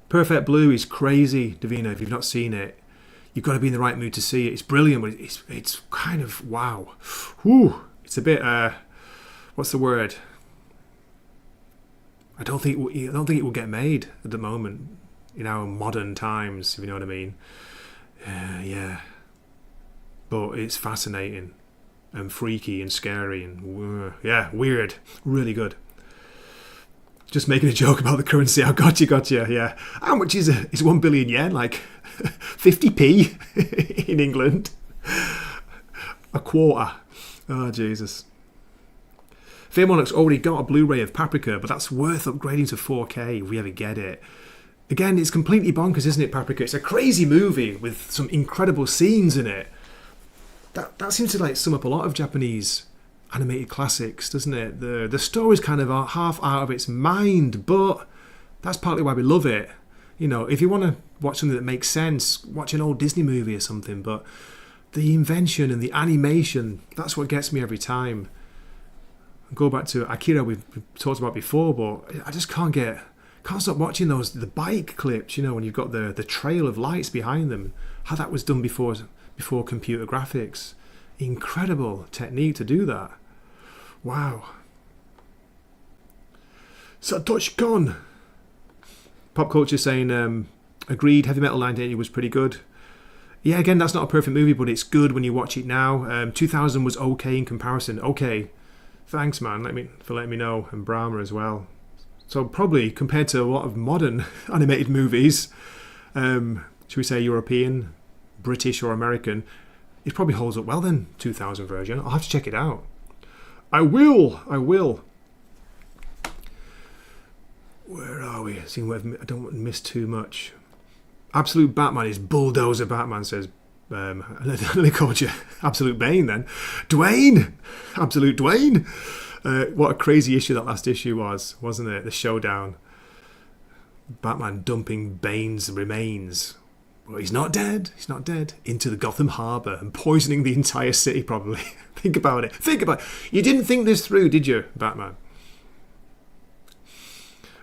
Perfect Blue is crazy, Davina. If you've not seen it, you've got to be in the right mood to see it. It's brilliant, but it's kind of, wow. Whew. It's a bit, what's the word? I don't think it will get made at the moment in our modern times, if you know what I mean. Yeah. But it's fascinating and freaky and scary and weird. Really good. Just making a joke about the currency. I gotcha. Yeah. How much is 1 billion yen? Like 50p in England. A quarter. Oh, Jesus. Fearmonic's already got a Blu-ray of Paprika, but that's worth upgrading to 4K if we ever get it. Again, it's completely bonkers, isn't it, Paprika? It's a crazy movie with some incredible scenes in it. That seems to like sum up a lot of Japanese animated classics, doesn't it? The story's kind of half out of its mind, but that's partly why we love it. You know, if you want to watch something that makes sense, watch an old Disney movie or something, but the invention and the animation, that's what gets me every time. Go back to Akira, we've talked about before, but I just can't stop watching the bike clips, you know, when you've got the trail of lights behind them, how that was done before computer graphics. Incredible technique to do that. Wow. Satoshi Kon. Pop Culture saying, agreed, Heavy Metal 1980 was pretty good. Yeah, again, that's not a perfect movie, but it's good when you watch it now. 2000 was okay in comparison. Okay. Thanks, man, for letting me know, and Brahma as well. So probably compared to a lot of modern animated movies, should we say European British or American, it probably holds up well then, 2000 version. I'll have to check it out. I will. Where are we? Seeing what I don't want to miss too much. Absolute Batman is Bulldozer Batman, says they called you Absolute Bane then. Dwayne! Absolute Dwayne! What a crazy issue that last issue was, wasn't it? The showdown. Batman dumping Bane's remains. Well, he's not dead. Into the Gotham Harbour and poisoning the entire city, probably. Think about it. You didn't think this through, did you, Batman?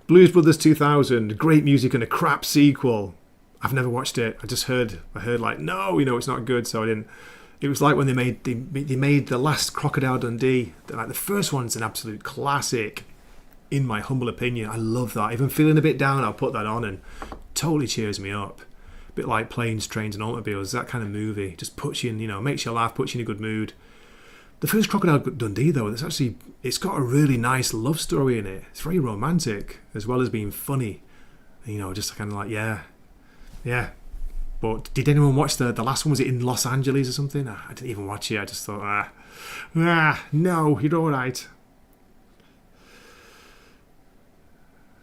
Blues Brothers 2000. Great music and a crap sequel. I've never watched it. I heard like, no, it's not good, so I didn't. It was like when they made the last Crocodile Dundee. Like the first one's an absolute classic, in my humble opinion. I love that. If I'm feeling a bit down, I'll put that on and totally cheers me up. A bit like Planes, Trains and Automobiles, that kind of movie. Just puts you in, makes you laugh, puts you in a good mood. The first Crocodile Dundee, though, it's got a really nice love story in it. It's very romantic, as well as being funny. Just kind of like, yeah. But did anyone watch the last one? Was it in Los Angeles or something? I didn't even watch it. I just thought, no, you're all right.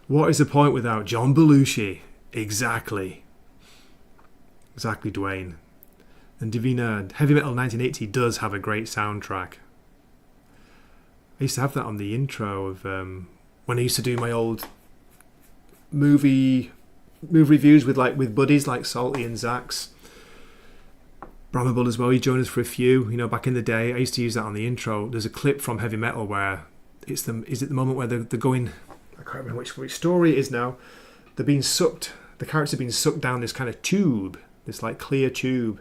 What is the point without John Belushi? Exactly, Dwayne. And Divina, Heavy Metal 1980 does have a great soundtrack. I used to have that on the intro of when I used to do my old movie reviews with buddies like Salty and Zax. Bramable as well, he joined us for a few, back in the day. I used to use that on the intro. There's a clip from Heavy Metal where is it the moment where they're going, I can't remember which story it is now. They're being sucked, the characters are being sucked down this kind of tube, this like clear tube,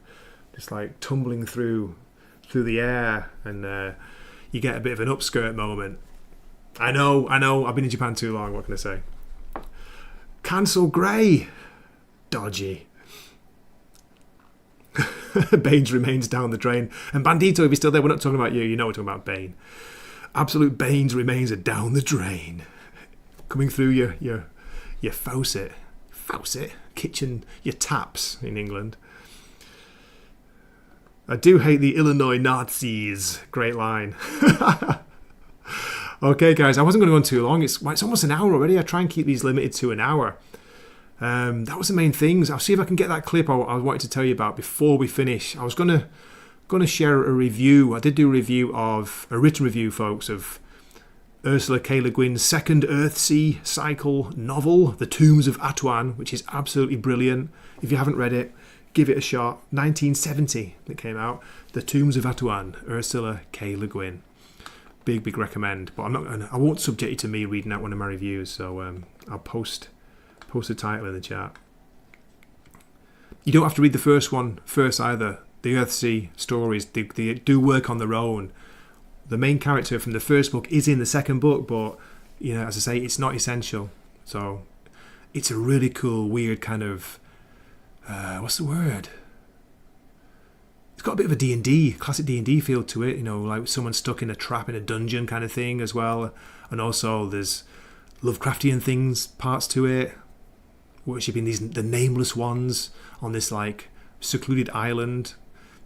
just like tumbling through the air, and you get a bit of an upskirt moment. I know, I've been in Japan too long, what can I say? Cancel Grey. Dodgy. Bane's remains down the drain. And Bandito, if you're still there, we're not talking about you. We're talking about Bane. Absolute Bane's remains are down the drain. Coming through your faucet. Kitchen, your taps in England. I do hate the Illinois Nazis. Great line. Okay, guys, I wasn't going to go on too long. It's almost an hour already. I try and keep these limited to an hour. That was the main things. I'll see if I can get that clip I wanted to tell you about before we finish. I was going to share a review. I did do a written review, folks, of Ursula K. Le Guin's second Earthsea cycle novel, The Tombs of Atuan, which is absolutely brilliant. If you haven't read it, give it a shot. 1970 it came out. The Tombs of Atuan, Ursula K. Le Guin. Big recommend. But I won't subject you to me reading out one of my reviews, so I'll post the title in the chat. You don't have to read the first one first either. The Earthsea stories, they do work on their own. The main character from the first book is in the second book, but as I say, it's not essential. So it's a really cool, weird kind of what's the word? It's got a bit of a D&D, classic D&D feel to it, like someone stuck in a trap in a dungeon kind of thing as well. And also there's Lovecraftian things, parts to it, worshipping the nameless ones on this like secluded island.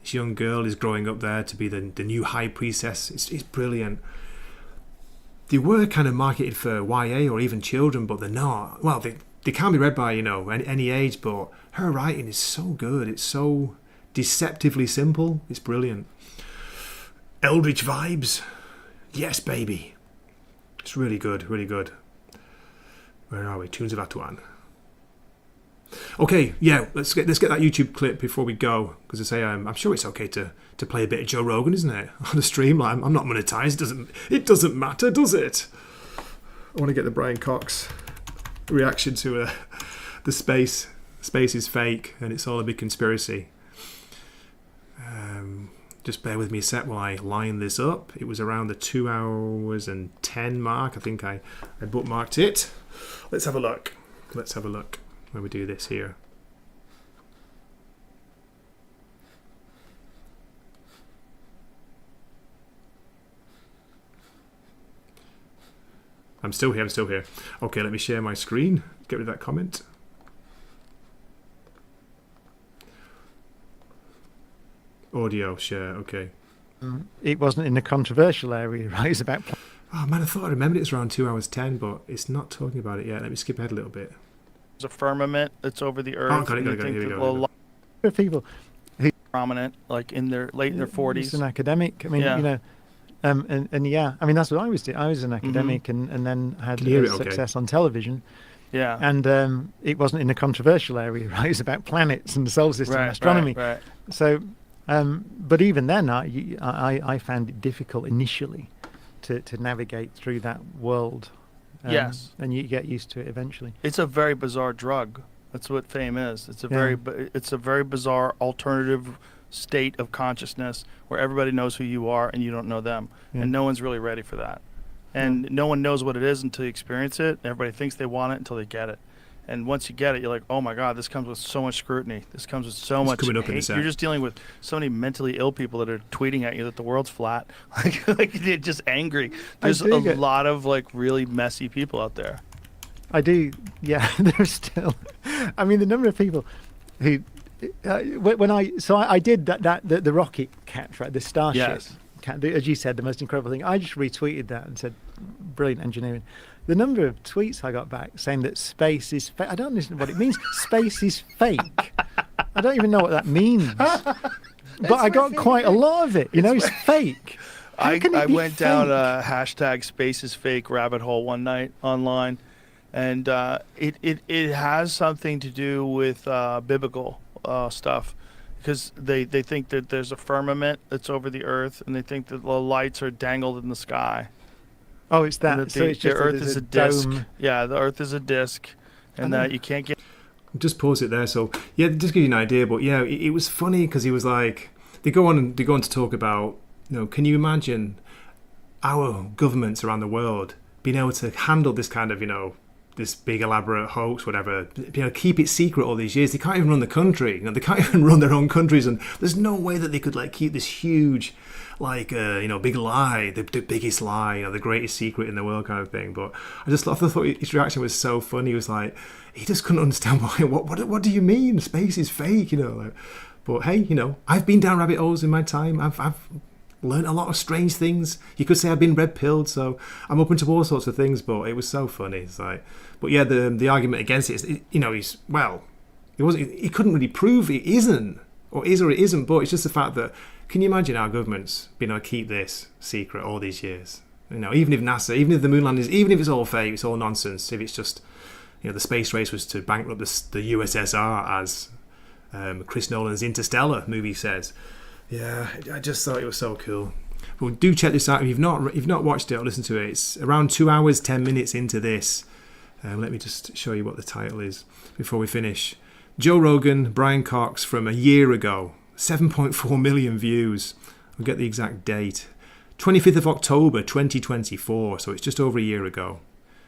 This young girl is growing up there to be the new high priestess. It's brilliant. They were kind of marketed for YA or even children, but they're not. Well, they can be read by, any age, but her writing is so good. It's so deceptively simple. It's brilliant. Eldritch vibes. Yes, baby. It's really good. Where are we? Tunes of Atuan. Okay, yeah, let's get that YouTube clip before we go, because I say I'm sure it's okay to play a bit of Joe Rogan, isn't it, on a stream? I'm not monetized. It doesn't matter, does it? I want to get the Brian Cox reaction to the space is fake and it's all a big conspiracy. Just bear with me a sec while I line this up. It was around the 2 hours and 10 mark. I think I bookmarked it. Let's have a look when we do this here. I'm still here. Okay, let me share my screen. Get rid of that comment. Audio, share, okay. It wasn't in a controversial area, right? It's about... Oh man, I thought I remembered it's around 2 hours 10, but it's not talking about it yet. Let me skip ahead a little bit. There's a firmament that's over the earth. Oh, got it. Here we go. People prominent, like in their late in their 40s. He's an academic. I mean, you know, and yeah, I mean, that's what I was doing. I was an academic and then had success on television. Yeah. And it wasn't in a controversial area, right? It's about planets and the solar system and astronomy. Right. So, but even then, I found it difficult initially to navigate through that world. Yes. And you get used to it eventually. It's a very bizarre drug. That's what fame is. It's a very bizarre alternative state of consciousness where everybody knows who you are and you don't know them, and no one's really ready for that. And no one knows what it is until you experience it. Everybody thinks they want it until they get it. And once you get it, you're like, oh my God, this comes with so much scrutiny. This comes with so much hate. You're just dealing with so many mentally ill people that are tweeting at you that the world's flat. like they're just angry. There's a lot of like really messy people out there. I do, yeah. There's still, I mean, the number of people who, when I did the rocket catch, right, the Starship. Yes. As you said, the most incredible thing. I just retweeted that and said, brilliant engineering. The number of tweets I got back saying that space is fake. I don't understand what it means. Space is fake. I don't even know what that means. But I got quite a lot of it. You know, it's fake. I went down a hashtag space is fake rabbit hole one night online. And it has something to do with biblical stuff. Because they think that there's a firmament that's over the earth, and they think that the lights are dangled in the sky. Oh, it's that. So it's just the Earth is a disc. Yeah, the Earth is a disc, and that you can't get. Just pause it there. So yeah, just give you an idea. But yeah, it was funny because he was like, they go on to talk about, you know, can you imagine our governments around the world being able to handle this kind of, you know, this big elaborate hoax, whatever, you know, keep it secret all these years. They can't even run the country. You know, they can't even run their own countries, and there's no way that they could like keep this huge, like, you know, big lie, the biggest lie, you know, the greatest secret in the world kind of thing. But I thought his reaction was so funny. He was like, he just couldn't understand what do you mean? Space is fake, you know. Like, but hey, you know, I've been down rabbit holes in my time. I've learned a lot of strange things. You could say I've been red-pilled, so I'm open to all sorts of things. But it was so funny. It's like, but yeah, the argument against it is, you know, he couldn't really prove it isn't, or is or it isn't. But it's just the fact that, can you imagine our governments being able to keep this secret all these years? You know, even if NASA, even if the moon landing, even if it's all fake, it's all nonsense. If it's just, you know, the space race was to bankrupt the USSR, as Chris Nolan's Interstellar movie says. Yeah, I just thought it was so cool. But do check this out if you've not watched it or listened to it. It's around 2 hours 10 minutes into this. Let me just show you what the title is before we finish. Joe Rogan, Brian Cox from a year ago, 7.4 million views. I'll get the exact date. 25th of October 2024, so it's just over a year ago.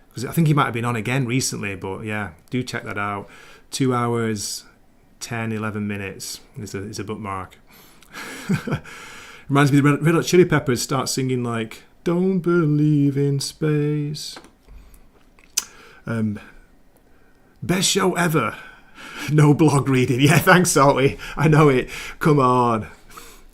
Because I think he might have been on again recently, but yeah, do check that out. 2 hours 10, 11 minutes is a bookmark. Reminds me of the Red Hot Chili Peppers start singing like, don't believe in space. Best show ever. No blog reading. Yeah, thanks, Salty. I know it. Come on.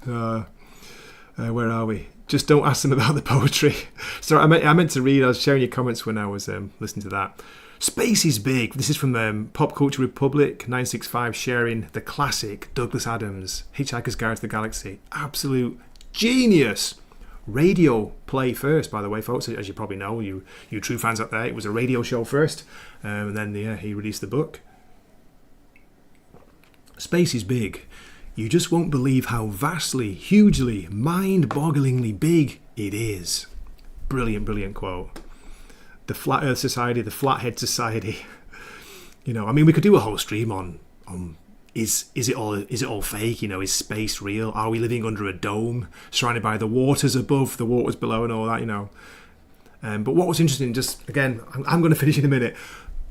Where are we? Just don't ask them about the poetry. Sorry, I meant to read. I was sharing your comments when I was listening to that. Space is big. This is from Pop Culture Republic 965, sharing the classic Douglas Adams, Hitchhiker's Guide to the Galaxy. Absolute genius. Radio play first, by the way, folks. As you probably know, you true fans out there, it was a radio show first, and then he released the book. Space is big. You just won't believe how vastly, hugely, mind-bogglingly big it is. Brilliant, brilliant quote. The Flat Earth Society, the Flathead Society. You know, I mean, we could do a whole stream on is it all fake? You know, is space real? Are we living under a dome, surrounded by the waters above, the waters below, and all that? You know. But what was interesting, just again, I'm going to finish in a minute.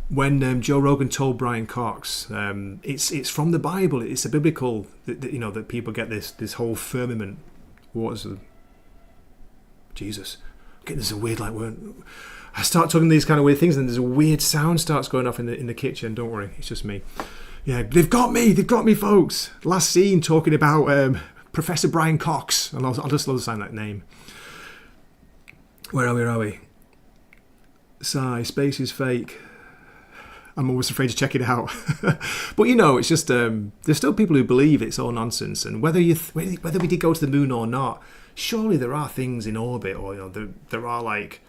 When Joe Rogan told Brian Cox, it's from the Bible. It's a biblical, you know, that people get this whole firmament. Jesus, there's a weird I start talking these kind of weird things, and there's a weird sound starts going off in the kitchen. Don't worry, it's just me. Yeah, they've got me, folks. Last scene talking about Professor Brian Cox. I'll just love to sign that name. Where are we? Sigh, space is fake. I'm always afraid to check it out. But it's just there's still people who believe it's all nonsense. And whether we did go to the moon or not, surely there are things in orbit, or there are like.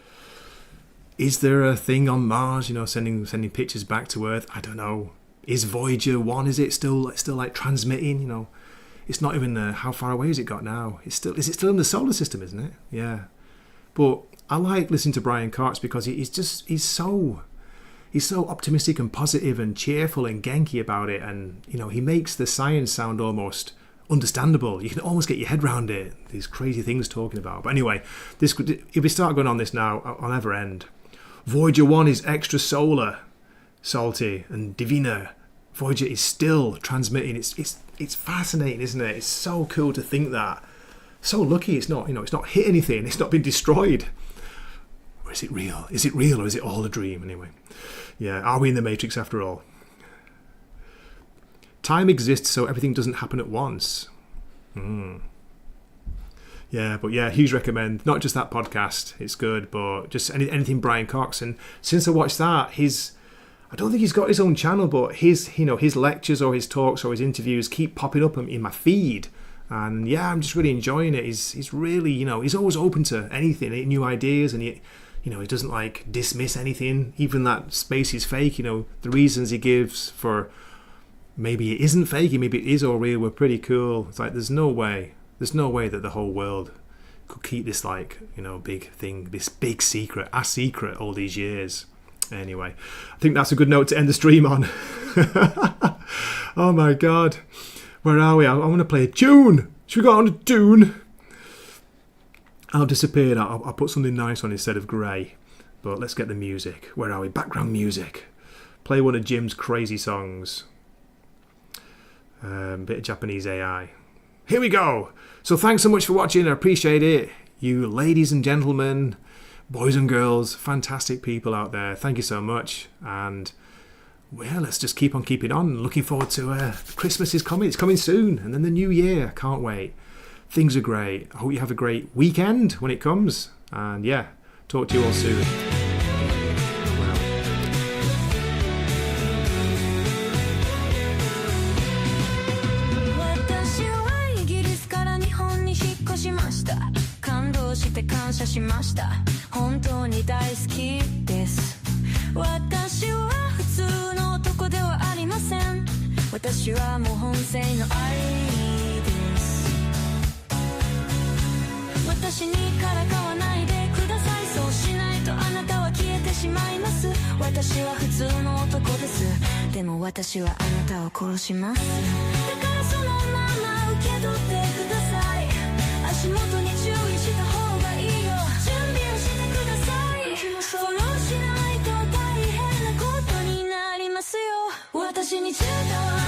Is there a thing on Mars? Sending pictures back to Earth. I don't know. Is Voyager 1? Is it still like transmitting? It's not even how far away has it got now? Is it still in the solar system? Isn't it? Yeah. But I like listening to Brian Cox because he's so optimistic and positive and cheerful and genki about it, and he makes the science sound almost understandable. You can almost get your head around it. These crazy things talking about. But anyway, if we start going on this now, I'll never end. Voyager 1 is extra solar, salty and divina. Voyager is still transmitting. It's fascinating, isn't it? It's so cool to think that. So lucky it's not hit anything. It's not been destroyed. Or is it real? Is it real, or is it all a dream? Anyway, yeah. Are we in the Matrix after all? Time exists so everything doesn't happen at once. Yeah, but yeah, huge recommend. Not just that podcast, it's good, but just anything Brian Cox. And since I watched that, I don't think he's got his own channel, but his lectures or his talks or his interviews keep popping up in my feed. And yeah, I'm just really enjoying it. He's really, he's always open to anything, new ideas, and he doesn't like dismiss anything, even that space is fake. The reasons he gives for maybe it isn't fake, maybe it is all real, were pretty cool. It's like there's no way that the whole world could keep this big thing, this big secret, a secret all these years. Anyway, I think that's a good note to end the stream on. Oh my God. Where are we? I want to play a tune. Should we go on a tune? I'll disappear. I'll put something nice on instead of grey. But let's get the music. Where are we? Background music. Play one of Jim's crazy songs. Bit of Japanese AI. Here we go. So thanks so much for watching. I appreciate it. You ladies and gentlemen, boys and girls, fantastic people out there. Thank you so much. And well, let's just keep on keeping on. Looking forward to Christmas is coming. It's coming soon. And then the new year. Can't wait. Things are great. I hope you have a great weekend when it comes. And yeah, talk to you all soon. She needs to know